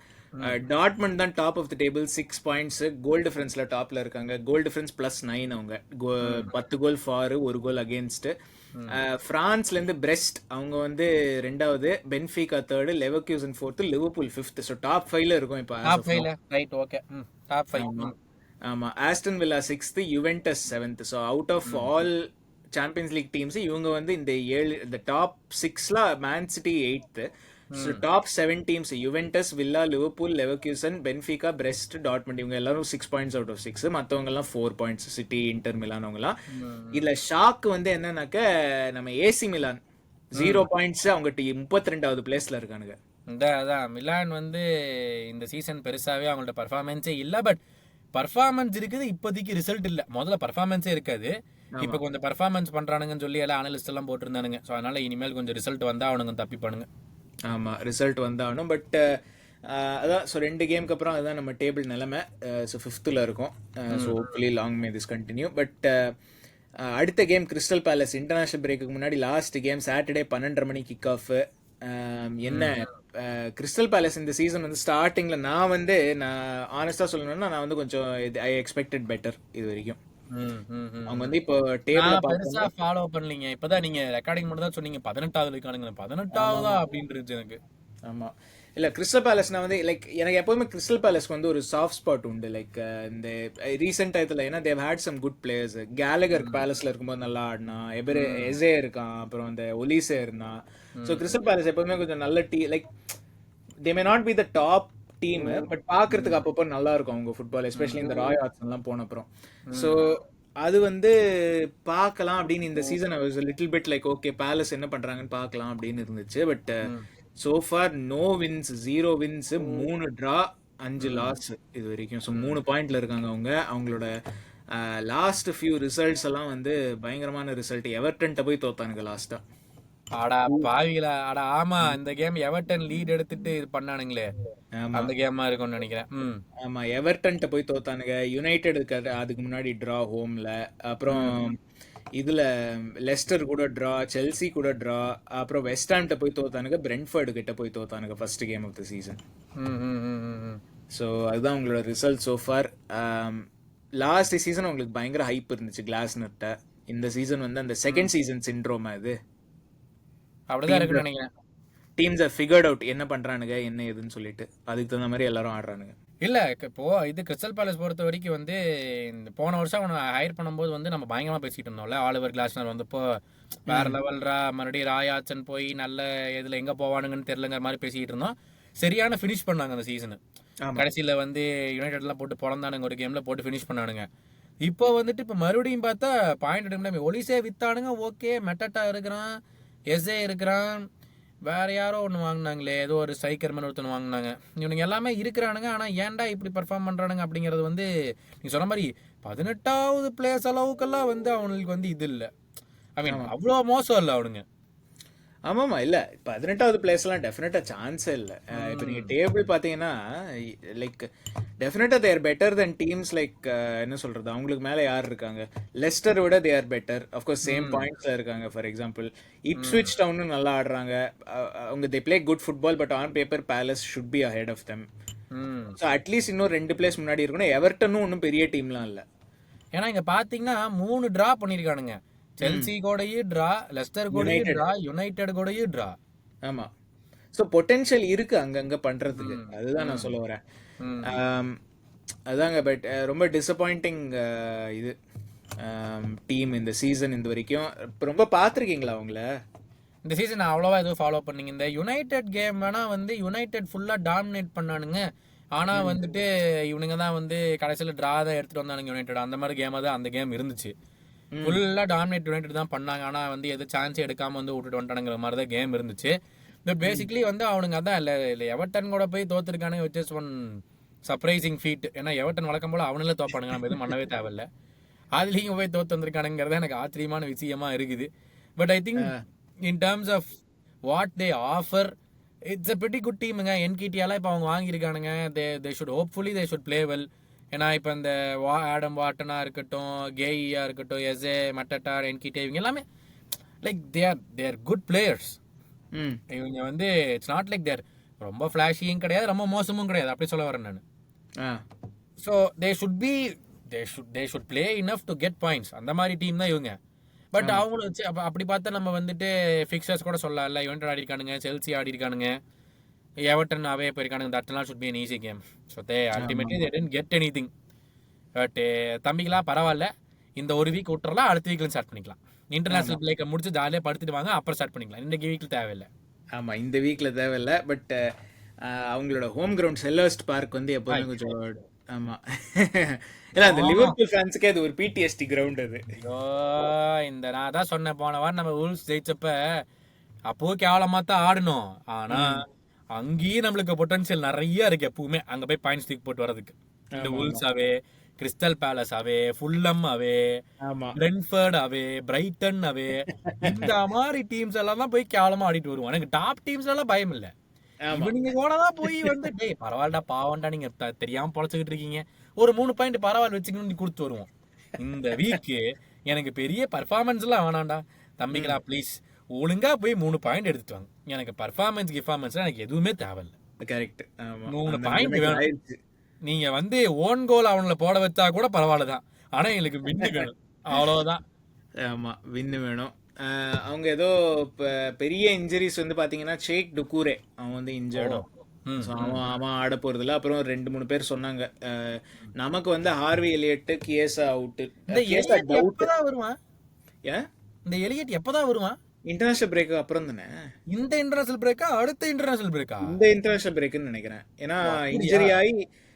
டாட்மண்ட் தான் top of the table 6 points. Goal டிஃபரன்ஸ்ல டாப்ல இருக்காங்க. Goal difference +9. அவங்க 10 கோல் ஃபார், 1 கோல் அகேன்ஸ்ட். பிரான்ஸ்ல இருந்து பிரெஸ்ட் அவங்க வந்து 2வது, Benfica 3rd, Leverkusen 4th, Liverpool 5th. So top 5ல இருக்கும் இப்போ. டாப் 5ல ரைட், ஓகே. டாப் 5. ஆமா, Aston Villa 6th, Juventus 7th. So out of all champions league teams இவங்க வந்து இந்த டாப் 6ல Man City 8th. So top 7 teams Juventus, Villa, Liverpool, Leverkusen, Benfica, Brest, Dortmund இவங்க எல்லாரும் 6 பாயிண்ட்ஸ் அவுட் ஆஃப் 6. மற்றவங்க எல்லாம் 4 points. City, inter Milan அவங்கலாம். இதுல ஷாக் வந்து என்னன்னாக்க நம்ம ஏசி மிலான் 0 பாயிண்ட்ஸ். அவங்க 32வது பிளேஸ்ல இருக்கானுங்க. அதான் மிலான் வந்து இந்த சீசன் பெருசாவே அவங்களோட பர்ஃபார்மன்ஸே இல்ல. பட் பர்ஃபார்மன்ஸ் இருக்குது, இப்போதைக்கு ரிசல்ட் இல்ல. முதல்ல பர்ஃபார்மன்ஸே இருக்காது, இப்ப கொஞ்சம் பர்ஃபார்மன்ஸ் பண்றானுங்கன்னு சொல்லி எல்லாம் அனலிஸ்ட் எல்லாம் போட்டிருந்தானுங்க. ஸோ அதனால இனிமேல் கொஞ்சம் ரிசல்ட் வந்தா அவனுங்க தப்பிப்பானுங்க. ஆமா, ரிசல்ட் வந்தாகணும். பட் அதான், ஸோ 2 கேமுக்கு அப்புறம் அதுதான் நம்ம டேபிள் நிலைமை. ஸோ 5th இருக்கும். So hopefully long me this continue. But அடுத்த கேம் கிறிஸ்டல் பேலஸ் இன்டர்நேஷனல் பிரேக்குக்கு முன்னாடி last game Saturday 12:30 money kick of. என்ன கிறிஸ்டல் பேலஸ் இந்த சீசன் வந்து ஸ்டார்டிங்ல நான் ஆனஸ்டா சொல்லணும்னா நான் வந்து கொஞ்சம் ஐ எக்ஸ்பெக்டட் பெட்டர் இது வரைக்கும். அவங்க வந்து இப்போ டேபிள நான் பெருசா பார்த்தோம்னா ஃபாலோ பண்ணலீங்க. இப்பதான் நீங்க ரெக்கார்டிங் மட்டும் தான் சொன்னீங்க 18வது இருக்கானுங்க. 18வதா ஆமாமா. அப்படின்னு இருந்துச்சு எனக்கு. ஆமா. இல்ல கிறிஸ்டல் பேலஸ்னா வந்து லைக் எனக்கு எப்பவுமே கிறிஸ்டல் பேலஸ்க்கு வந்து ஒரு சாஃப்ட் ஸ்பாட் உண்டு. லைக் இந்த ரீசெண்ட் டயத்துல ஏன்னா they had some good players. Gallagher பேலஸ்ல இருக்கும்போது நல்லா ஆடினான். எசே இருக்கான். அப்புறம் அந்த ஒலிசே இருந்தான். ஸோ கிறிஸ்டல் பேலஸ் எப்பவுமே கொஞ்சம் நல்ல like they may not be the top team, but பாக்குறதுக்கு அப்பப்போ நல்லா இருக்கும் அவங்க ஃபுட்பால், எஸ்பெஷலி இந்த ராய் ஆர்ட்ஸ் எல்லாம் போன அப்புறம். ஸோ அது வந்து பார்க்கலாம் அப்படின்னு இந்த season little bit like okay palace என்ன பண்றாங்கன்னு பார்க்கலாம் அப்படின்னு இருந்துச்சு. But so far no wins, 0 wins, 3 draw, 5 loss இது வரைக்கும். ஸோ 3 பாயிண்ட்ல இருக்காங்க அவங்க. அவங்களோட லாஸ்ட் ஃபியூ ரிசல்ட்ஸ் எல்லாம் வந்து பயங்கரமான ரிசல்ட். எவர்டன்ட்ட போய் தோத்தானுங்க லாஸ்டா. அடா பாவிகளா, அடா ஆமா, இந்த கேம் எவர்டன் லீட் எடுத்துட்டு இது பண்ணானுங்களே, ஆமா அந்த கேமா இருக்கும்னு நினைக்கிறேன். ஆமா எவர்டன்ட்ட போய் தோத்தானுங்க. யுனைடெட் அதுக்கு முன்னாடி டிரா ஹோம்ல. அப்புறம் இதுல லெஸ்டர் கூட டிரா, செல்சி கூட டிரா, அப்புறம் வெஸ்டாம்ட்ட போய் தோத்தானுங்க. பிரென்ஃபோர்டு கிட்ட போய் தோத்தானுங்க first game of the season. So அதுதான் உங்களோட result so far. Last season உங்களுக்கு பயங்கர ஹைப் இருந்துச்சு கிளாஸ்னர்ட்ட. இந்த சீசன் வந்து அந்த செகண்ட் சீசன் சிண்ட்ரோமா இது. அப்படிதான் இருக்குன்னு நினைக்கிறேன். டீம்ஸ் ஃபிகர்ட் அவுட் என்ன பண்றானுங்க என்ன ஏதுன்னு சொல்லிட்டு அதுக்கு தகுந்த மாதிரி எல்லாரும் ஆடுறானுங்க. இல்ல இப்போ இது கிறிஸ்டல் பேலஸ் பொறுத்த வரைக்கும் வந்து இந்த போன வருஷம் அவனை ஹையர் பண்ணும்போது வந்து நம்ம பயங்கரமா பேசிட்டு இருந்தோம்ல. ஆலிவர் கிளாஸ்னர் வந்து இப்போ வேற லெவல்ரா, மறுபடியும் ராயாச்சன் போய் நல்ல இதுல எங்க போவானுங்கன்னு தெரியலங்கிற மாதிரி பேசிட்டு இருந்தோம். சரியான ஃபினிஷ் பண்ணாங்க அந்த சீசனு. கடைசியில வந்து யுனைடெட்லாம் போட்டு பிறந்தானுங்க, ஒரு கேம்ல போட்டு ஃபினிஷ் பண்ணானுங்க. இப்போ வந்துட்டு இப்போ மறுபடியும் பார்த்தா பாயிண்ட் எடுக்க முடியாது. ஒலிசே வித்தானுங்க, ஓகே. மெட்டட்டா இருக்கிறான், எஸ்ஏ இருக்கிறான், வேற யாரோ ஒன்று வாங்கினாங்களே, ஏதோ ஒரு ஸ்ட்ரைக்கர் மாதிரி ஒருத்தன் வாங்கினாங்க. இவனுங்க எல்லாமே இருக்கிறானுங்க. ஆனால் ஏன்டா இப்படி பர்ஃபார்ம் பண்ணுறானுங்க அப்படிங்கிறது வந்து நீ சொன்ன மாதிரி 18வது பிளேஸ் அளவுக்கெல்லாம் வந்து அவனுக்கு வந்து இது இல்லை. ஐ மீன் அவ்வளோ மோசம் இல்லை அவனுங்க. ஆமாமா இல்ல 18வது பிளேஸ்லாம் டெஃபினட்டா சான்ஸே இல்லை. இப்போ நீங்க டேபிள் பாத்தீங்கன்னா like definitely they're better than teams like என்ன சொல்றது, அவங்களுக்கு மேல யார் இருக்காங்க? லெஸ்டர் விட they are better. Of course same பாயிண்ட்ஸ்ல இருக்காங்க. ஃபார் எக்ஸாம்பிள் இப்ஸ்விச் டவுன் நல்லா ஆடுறாங்க. அவங்க they play good football, but on paper Palace should be ahead of them. So at least இன்னும் 2 பிளேஸ் முன்னாடி இருக்கணும். எவர்டனும் ஒன்றும் பெரிய டீம்லாம் இல்லை. ஏன்னா இங்க பாத்தீங்கன்னா 3 டிரா பண்ணிருக்கானுங்க. செல்சி கூடயும் டிரா, லெஸ்டர் கூடயும் டிரா, யுனைடெட் கூடயும் டிரா. ஆமா. ஸோ பொட்டென்ஷியல் இருக்கு அங்கங்க பண்றதுக்கு. அதுதான் நான் சொல்ல வரேன். அதாங்க. பட் ரொம்ப டிசப்பாயிண்டிங் இது டீம் இந்த சீசன் இந்த வரைக்கும். ரொம்ப பார்த்துருக்கீங்களா அவங்கள? இந்த சீசன் நான் அவ்வளோவா எதுவும் ஃபாலோ பண்ணீங்க. இந்த யுனைடெட் கேம் வேணா வந்து யுனைடெட் ஃபுல்லாக டாமினேட் பண்ணானுங்க. ஆனால் வந்துட்டு இவனுங்க தான் வந்து கடைசியில் ட்ரா தான் எடுத்துகிட்டு வந்தானுங்க யுனைடெட். அந்த மாதிரி கேமாக தான் அந்த கேம் இருந்துச்சு. ஃபுல்லாக டாமினேட் யுனைடெட் தான் பண்ணாங்க. ஆனால் வந்து எது சான்ஸே எடுக்காமல் வந்து விட்டுட்டு வந்துட்டானுங்கிற மாதிரி தான் கேம் இருந்துச்சு. பட் பேசிக்லி வந்து அவனுங்க அதான் இல்லை எவர்டன் கூட போய் தோத்துருக்கானுங்க, which is one surprising feat. ஏன்னா எவர்டன் வழக்கம் போல் அவனுங்களே தோப்பானுங்க, நம்ம எதுவும் பண்ணவே தேவையில்லை. அதுலேயும் போய் தோத்து வந்திருக்கானுங்கிறது எனக்கு ஆச்சரியமான விஷயமா இருக்குது. But I think in terms of what they offer, it's a pretty good டீமுங்க. என்கிட்டியாலாம் இப்போ அவங்க வாங்கியிருக்கானுங்க. They should hopefully they should play well. ஏன்னா இப்போ இந்த ஆடம் வாட்டனா இருக்கட்டும், கேஇயா இருக்கட்டும், எஸ்ஏ, மட்டட்டா, என்கிட்டே, இவங்க எல்லாமே லைக் தேர் குட் பிளேயர்ஸ். இவங்க வந்து இட்ஸ் நாட் லைக் தேர் ரொம்ப ஃப்ளாஷியும் கிடையாது, ரொம்ப மோசமும் கிடையாது, அப்படி சொல்ல வரேன் நான். So they should play enough to get points. அந்த மாதிரி டீம் தான் இவங்க. பட் அவங்களும் வச்சு அப்படி பார்த்தா நம்ம வந்துட்டு ஃபிக்சர்ஸ் கூட சொல்லல. யுனைடெட் ஆடி இருக்கானுங்க, செல்சி ஆடி இருக்கானுங்க, எவர்டன் அவே போயிருக்கானுங்க. தட் எல்லாம் should be an easy game. So ultimately they didn't get anything. பட் தம்பிகளா பரவாயில்ல, இந்த ஒரு வீக் விட்டுறலாம், அடுத்த வீக்ல ஸ்டார்ட் பண்ணிக்கலாம். இன்டர்நேஷனல் பிளேக்கை முடிச்சு ஜாலியாக படுத்துட்டு வாங்க, அப்புறம் ஸ்டார்ட் பண்ணிக்கலாம். இந்த வீக்ல தேவையில்லை. ஆமா இந்த வீக்ல தேவையில்லை. பட் அவங்களோட ஹோம் கிரவுண்ட் செல்லர்ஸ்ட் பார்க் வந்து எப்போதுமே கொஞ்சம் ஆமா இல்ல அந்த லிவர்பூல் ஃபேன்ஸ்க்கே அது ஒரு பிடிஎஸ்டி கிரவுண்ட் அது. ஐயோ இந்த நான் தான் சொன்னேன் போன வாரம் நம்ம வூல்ஸ் ஜெயிச்சப்ப அப்போ கேவலமா தான் ஆடணும். ஆனா அங்கேயும் நம்மளுக்கு பொட்டன்ஷியல் நிறைய இருக்கு. எப்பவுமே அங்க போய் பாயிண்ட்ஸ் தூக்கி போட்டு வர்றதுக்கு. இந்த வூல்ஸ் அவே, கிறிஸ்டல் பேலஸ் அவே, ஃபுல்லம் அவே, பிரென்ஃபோர்ட் அவே, பிரைட்டன் அவே, இந்த மாதிரி டீம்ஸ் எல்லாம் தான் போய் கேவலமா ஆடிட்டு வருவோம். எனக்கு டாப் டீம்ஸ் எல்லாம் பயம் இல்லை. நீங்க கூடதான் போய் வந்து டேய் பரவாயில்லடா பாவண்டா, நீங்க தெரியாம பொழைச்சுக்கிட்டு இருக்கீங்க, ஒரு 3 பாயிண்ட் பரவாயில்ல வச்சுக்கணும்னு கொடுத்து வருவோம். இந்த வீக்கு எனக்கு பெரிய பர்ஃபார்மன்ஸ் எல்லாம் வேணாண்டா தம்பிங்களா, ப்ளீஸ் ஒழுங்கா போய் 3 பாயிண்ட் எடுத்துட்டு வாங்க. எனக்கு பெர்ஃபார்மன்ஸ் எனக்கு எதுவுமே தேவையில்ல. கரெக்ட். ஆமா 3 அந்த பாயிண்ட் நிலைமைக்கு வேணும். ஆயிடுச்சு. நீங்க வந்து ஓன் கோல் அவங்கள போட வச்சா கூட பரவாயில்லதான். ஆனா எங்களுக்கு வின்னு வேணும். அவ்வளவுதான். ஆமா வின்னு வேணும். அவங்க ஏதோ பெரிய இன்ஜுரிஸ் வந்து பாத்தீங்கன்னா ஷேக் டுக்கூரே அவன் வந்து இன்ஜர்டும். அவன் ஆட போறதில்ல. அப்புறம் 2-3 பேர் சொன்னாங்க. நமக்கு வந்து ஹார்வி எலியட், கியேசா அவுட். இந்த எலியட் எப்பதான் வருவான்? ஏன் இந்த எலியட் எப்பதான் வருவான்? இன்டர்நேஷனல் பிரேக் அப்புறம் தானே. இந்த இன்டர்நேஷனல் பிரேக்கா அடுத்த இன்டர்நேஷனல் பிரேக்கா? இந்த இன்டர்நேஷனல் பிரேக்னு நினைக்கிறேன். ஏன்னா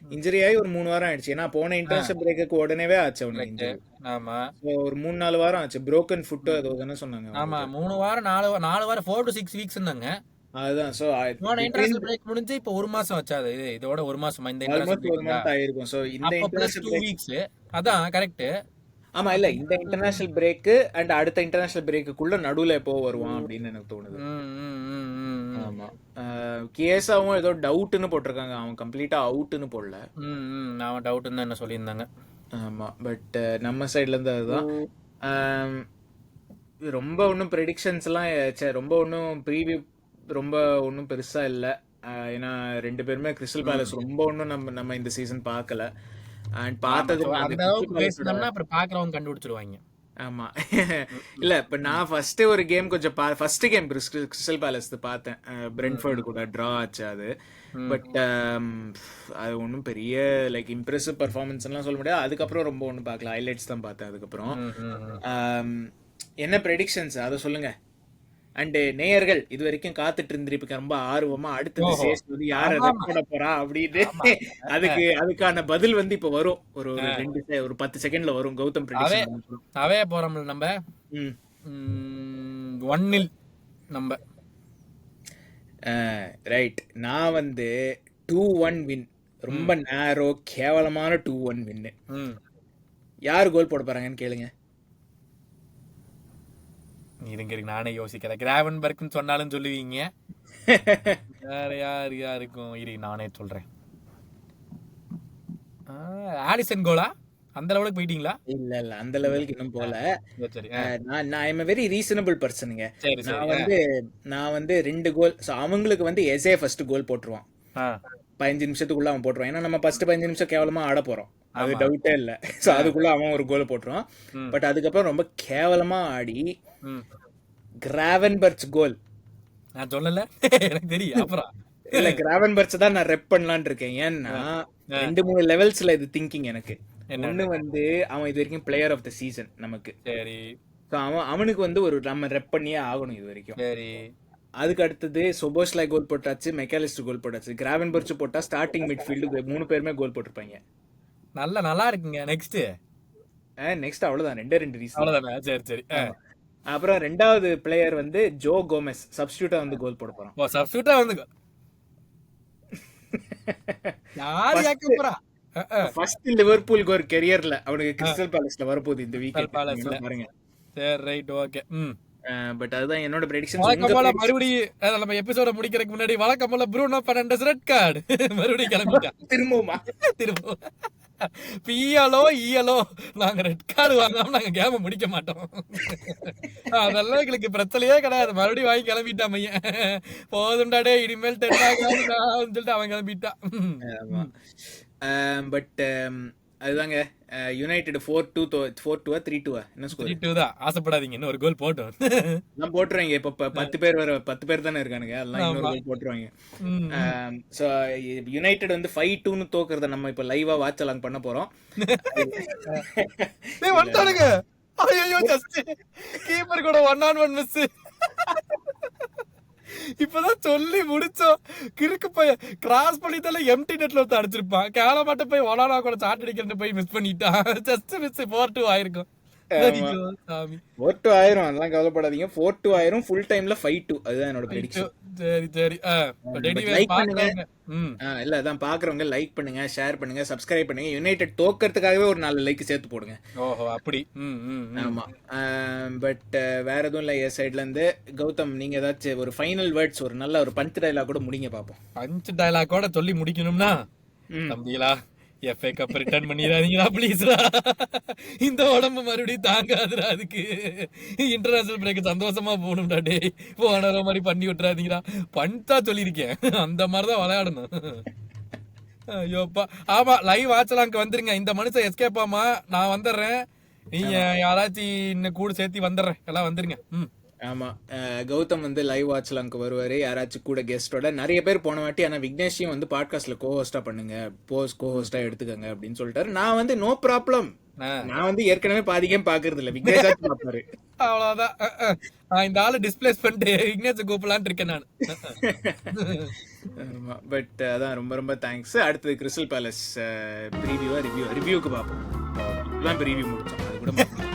இன்ஜுரி ஆகி ஒரு 3 வாரம் ஆயிடுச்சு. ஏன்னா போன இன்டர்நேஷனல் பிரேக்கு உடனேவே ஆச்சு அவனுக்கு இன்ஜுரி. ஆமா ஒரு 3-4 வாரம் ஆச்சு. broken foot ஏதோ தானே சொன்னாங்க. ஆமா 3 வாரம் 4 வாரம் 4 to 6 வீக்ஸ்னாங்க. அதுதான். சோ இன்டர்நேஷனல் பிரேக் முடிஞ்சு இப்போ 1 மாசம் ஆச்சு. அது இதோட 1 மாசம் இந்த இன்டர்நேஷனல் பிரேக் மந்த் ஆயிருக்கும். சோ இந்த இன்டர்நேஷனல் 2 வீக்ஸ் அதான் கரெக்ட். ஆமா இல்ல இந்த இன்டர்நேஷனல் பிரேக் அண்ட் அடுத்த இன்டர்நேஷனல் பிரேக்குள்ள நடுவுல எப்போ வருவான் அப்படின்னு எனக்கு தோணுது. ஆமா கேசாவும் ஏதோ டவுட்னு போட்டிருக்காங்க. அவன் கம்ப்ளீட்டா அவுட்னு போடல. அவன் டவுட்னு என்ன சொல்லியிருந்தாங்க. ஆமா பட் நம்ம சைடுல இருந்து அதுதான். ரொம்ப ஒன்றும் ப்ரெடிக்ஷன்ஸ் எல்லாம் ரொம்ப ஒன்றும் ப்ரீவியூ ரொம்ப ஒன்றும் பெருசா இல்லை. ஏன்னா 2 பேருமே கிறிஸ்டல் பேலஸ் ரொம்ப ஒன்றும் நம்ம இந்த சீசன் பார்க்கல. அண்ட் பார்த்தது அந்த அளவுக்கு பேசினோம்னா அப்புறம் பார்க்கறவங்க கண்டுபிடிச்சிருவாங்க. ஆமா இல்ல இப்ப நான் ஃபர்ஸ்ட் ஒரு கேம் கொஞ்சம் ஃபர்ஸ்ட் கேம் கிறிஸ்டல் பேலஸ் பார்த்தேன். பிரென்ஃபோர்டு கூட டிரா ஆச்சு அது. பட் அது ஒன்றும் பெரிய லைக் இம்ப்ரெசிவ் பர்ஃபார்மன்ஸ் எல்லாம் சொல்ல முடியாது. அதுக்கப்புறம் ரொம்ப ஒன்றும் பார்க்கல. ஹைலைட்ஸ் தான் பார்த்தேன். அதுக்கப்புறம் என்ன ப்ரெடிக்ஷன்ஸ் அதை சொல்லுங்க. அண்ட் நேயர்கள் இது வரைக்கும் காத்துட்டு இருந்திருப்பீங்க ரொம்ப ஆர்வமா அடுத்தது சேஸ் வந்து யார ரெட் பண்ண போறா அப்படின்னு. அதுக்கான பதில் வந்து இப்ப வரும். ஒரு 10 செகண்ட்ல வரும். கௌதம் ப்ரெடிக்ஷன் அவே போறோம்ல நம்ம 1-0 நம்ம ரைட். நான் வந்து 2-1 வின். ரொம்ப நேரோ கேவலமான 2-1 வின்னு. யார் கோல் போட போறாங்கன்னு கேளுங்க. இருங்க நானே யோசிக்கிறேன். கிராவன்பர்க்னு சொன்னாலும் சொல்லுவீங்க. வேற யாருக்கும் இரு நானே சொல்றேன். ஆலிசன் கோலா அந்த லெவலுக்கு போயிட்டீங்களா? இல்ல அந்த லெவலுக்கு இன்னும் போல. நான் ஐம் வெரி ரீசனபிள் பர்சனுங்க. நான் வந்து 2 கோல். அவங்களுக்கு வந்து எஸ்ஏ ஃபர்ஸ்ட் கோல் போட்டுருவான். 15 நிமிஷத்துக்குள்ள அவன் போட்டுருவான். ஏன்னா நம்ம ஃபர்ஸ்ட் 15 நிமிஷம் கேவலமா ஆட போறோம். அது டவுட்டே இல்ல. சோ அதுக்குள்ள அவன் ஒரு கோல் போட்டுருவான். பட் அதுக்கப்புறம் ரொம்ப கேவலமா ஆடி கிராவன்பர்ச் கோல். நான் சொல்லல எனக்கு தெரியும். அப்புறம் இல்ல கிராவன்பர்ச் தான் நான் ரெப் பண்ணலாம்னு இருக்கேன். ஏன்னா 2-3 லெவல்ஸ்ல இது திங்கிங் எனக்கு. ஒண்ணு வந்து அவன் இது வரைக்கும் பிளேயர் ஆஃப் த சீசன் நமக்கு. சரி. அவனுக்கு வந்து ஒரு நம்ம ரெப் பண்ணியே ஆகணும் இது வரைக்கும். சரி. அதுக்கு அடுத்தது சொபோஸ்லாய் கோல் போட்டாச்சு, மெக்காலிஸ்டர் கோல் போட்டாச்சு. கிராவன்பர்ச் போட்டா ஸ்டார்டிங் மிட்ஃபீல்டு 3 பேருமே கோல் போட்டிருப்பாங்க. நல்லா இருக்குங்க. நெக்ஸ்ட் அவ்வளவுதான். 2 ரீசன் அவ்வளவுதான். சரி சரி. அப்புறம் 2வது பிளேயர் வந்து ஜோ கோமெஸ் சப்ஸ்டிட்யூட்டா வந்து கோல் போட போறான். சப்ஸ்டிட்யூட்டா வந்து யார் யாக்க போறா? ஃபர்ஸ்ட் லிவர்பூல் கோல் கெரியர்ல அவனுக்கு கிறிஸ்டல் பேலஸ்ல வரப்போகுது இந்த வீக்கெண்ட் பாருங்க. சரி ரைட் ஓகே. பட் அதுதான் என்னோட பிரெடிக்ஷன். மறுபடியும் நம்ம எபிசோட முடிக்கிறதுக்கு முன்னாடி வழக்கம்போல ப்ரூனோ ஃபெர்னாண்டஸ் ரெட் கார்டு மறுபடியும் கிளம்பிட்டான். திரும்ப பியலோ ஈயலோ நாங்க ரெட் கார்டு வாங்காம நாங்க கேம முடிக்க மாட்டோம். அதெல்லாம் எங்களுக்கு பிரச்சனையே கிடையாது. மறுபடியும் வாங்கி கிளம்பிட்டான் பையன். போதுண்டாடே இனிமேல் சொல்லிட்டு அவன் கிளம்பிட்டான். பட் அதுதாங்க யுனைடெட் 4-2 என்ன ஸ்கோர்? 3-2 தான். ஆசைப்படாதீங்க. இன்னும் ஒரு கோல் போட்டோம். நான் போட்டுருவாங்க. இப்ப 10 பேர் தானே இருக்கானுங்க. அதெல்லாம் இன்னொரு கோல் போட்டுருவாங்க. சோ யுனைடெட் வந்து 5-2ன்னு தோக்குறத நம்ம இப்ப லைவா வாட்ச் அலாங் பண்ண போறோம். வந்துட்டானுங்க. ஐயோ ஜஸ்ட் கீப்பர் கூட 1-on-1 மிஸ். இப்பதான் சொல்லி முடிச்சோம். கிறுக்கு போய் கிராஸ் பண்ணிட்டால எம்டி நெட்ல ஒருத்த அடிச்சிருப்பான். கேவல மட்டும் போய் ஒலானா கூட சாட் அடிக்கிறேன்னு போய் மிஸ் பண்ணிட்டான். ஜஸ்ட் மிஸ் 4-2 ஆயிருக்கும். 4-2 ஆயிரும். அதெல்லாம் கவலைப்படாதீங்க. 4-2 ஆயிரும். ஃபுல் டைம்ல 5-2. அதுதான் என்னோட பிரெடிக்ஷன். சரி. இல்ல அதான் பாக்குறவங்க லைக் பண்ணுங்க, ஷேர் பண்ணுங்க, சப்ஸ்கிரைப் பண்ணுங்க. யுனைடெட் தோக்கிறதுக்காகவே ஒரு 4 லைக் சேர்த்து போடுங்க. ஓஹோ அப்படி. ஆமா. பட் வேற எதுவும் இல்ல என் சைடுல இருந்து. கௌதம் நீங்க ஏதாச்சும் ஒரு ஃபைனல் வேர்ட்ஸ் ஒரு நல்ல ஒரு பஞ்ச் டயலாக் கூட முடிங்க பாப்போம். பஞ்ச் டயலாக் கூட சொல்லி முடிக்கணும்னா தம்பிகளா எஃப்ஏ கப் ரிட்டர்ன் பண்ணிடாதீங்களா ப்ளீஸ்ரா. இந்த உடம்பு மறுபடியும் தாங்காதுடா. அதுக்கு இன்டர்நேஷனல் பிரேக் சந்தோஷமா போகணும்டா. டே போன மாதிரி பண்ணி விட்டுறாதீங்களா. பண்ணிட்டா சொல்லியிருக்கேன், அந்த மாதிரிதான் விளையாடணும். ஐயோப்பா. ஆமா, லைவ் வாட்சலாங்க வந்துருங்க. இந்த மனுஷன் எஸ்கேப் ஆமா, நான் வந்துடுறேன். நீங்க யாராச்சும் இன்னும் கூட சேர்த்து வந்துடுறேன், எல்லாம் வந்துருங்க. ஆமா, கௌதம் வந்து லைவ் வாட்ச்ல அங்க வருவாரு, யாராச்சும் கூட கெஸ்டோட. நிறைய பேர் போன வாட்டி ஆனா விக்னேஷையும் வந்து பாட்காஸ்ட்ல கோஹோஸ்டா பண்ணுங்க, கோஹோஸ்டா எடுத்துக்கங்க அப்படின்னு சொல்லிட்டாரு. நான் வந்து நோ ப்ராப்ளம். நான் வந்து ஏற்கனவே பாதி கேம் பாக்குறது இல்ல, விக்னேஷாச்சும் பாப்பாரு. அவ்வளவுதான். இந்த ஆளு டிஸ்பிளேஸ் பண்ணிட்டு விக்னேஷ் கூப்பிடலான்னு இருக்கேன் நான். பட் அதான் ரொம்ப ரொம்ப தேங்க்ஸ். அடுத்தது கிறிஸ்டல் பேலஸ் ரிவ்யூக்கு பார்ப்போம். ரிவ்யூ முடிச்சோம், அது கூட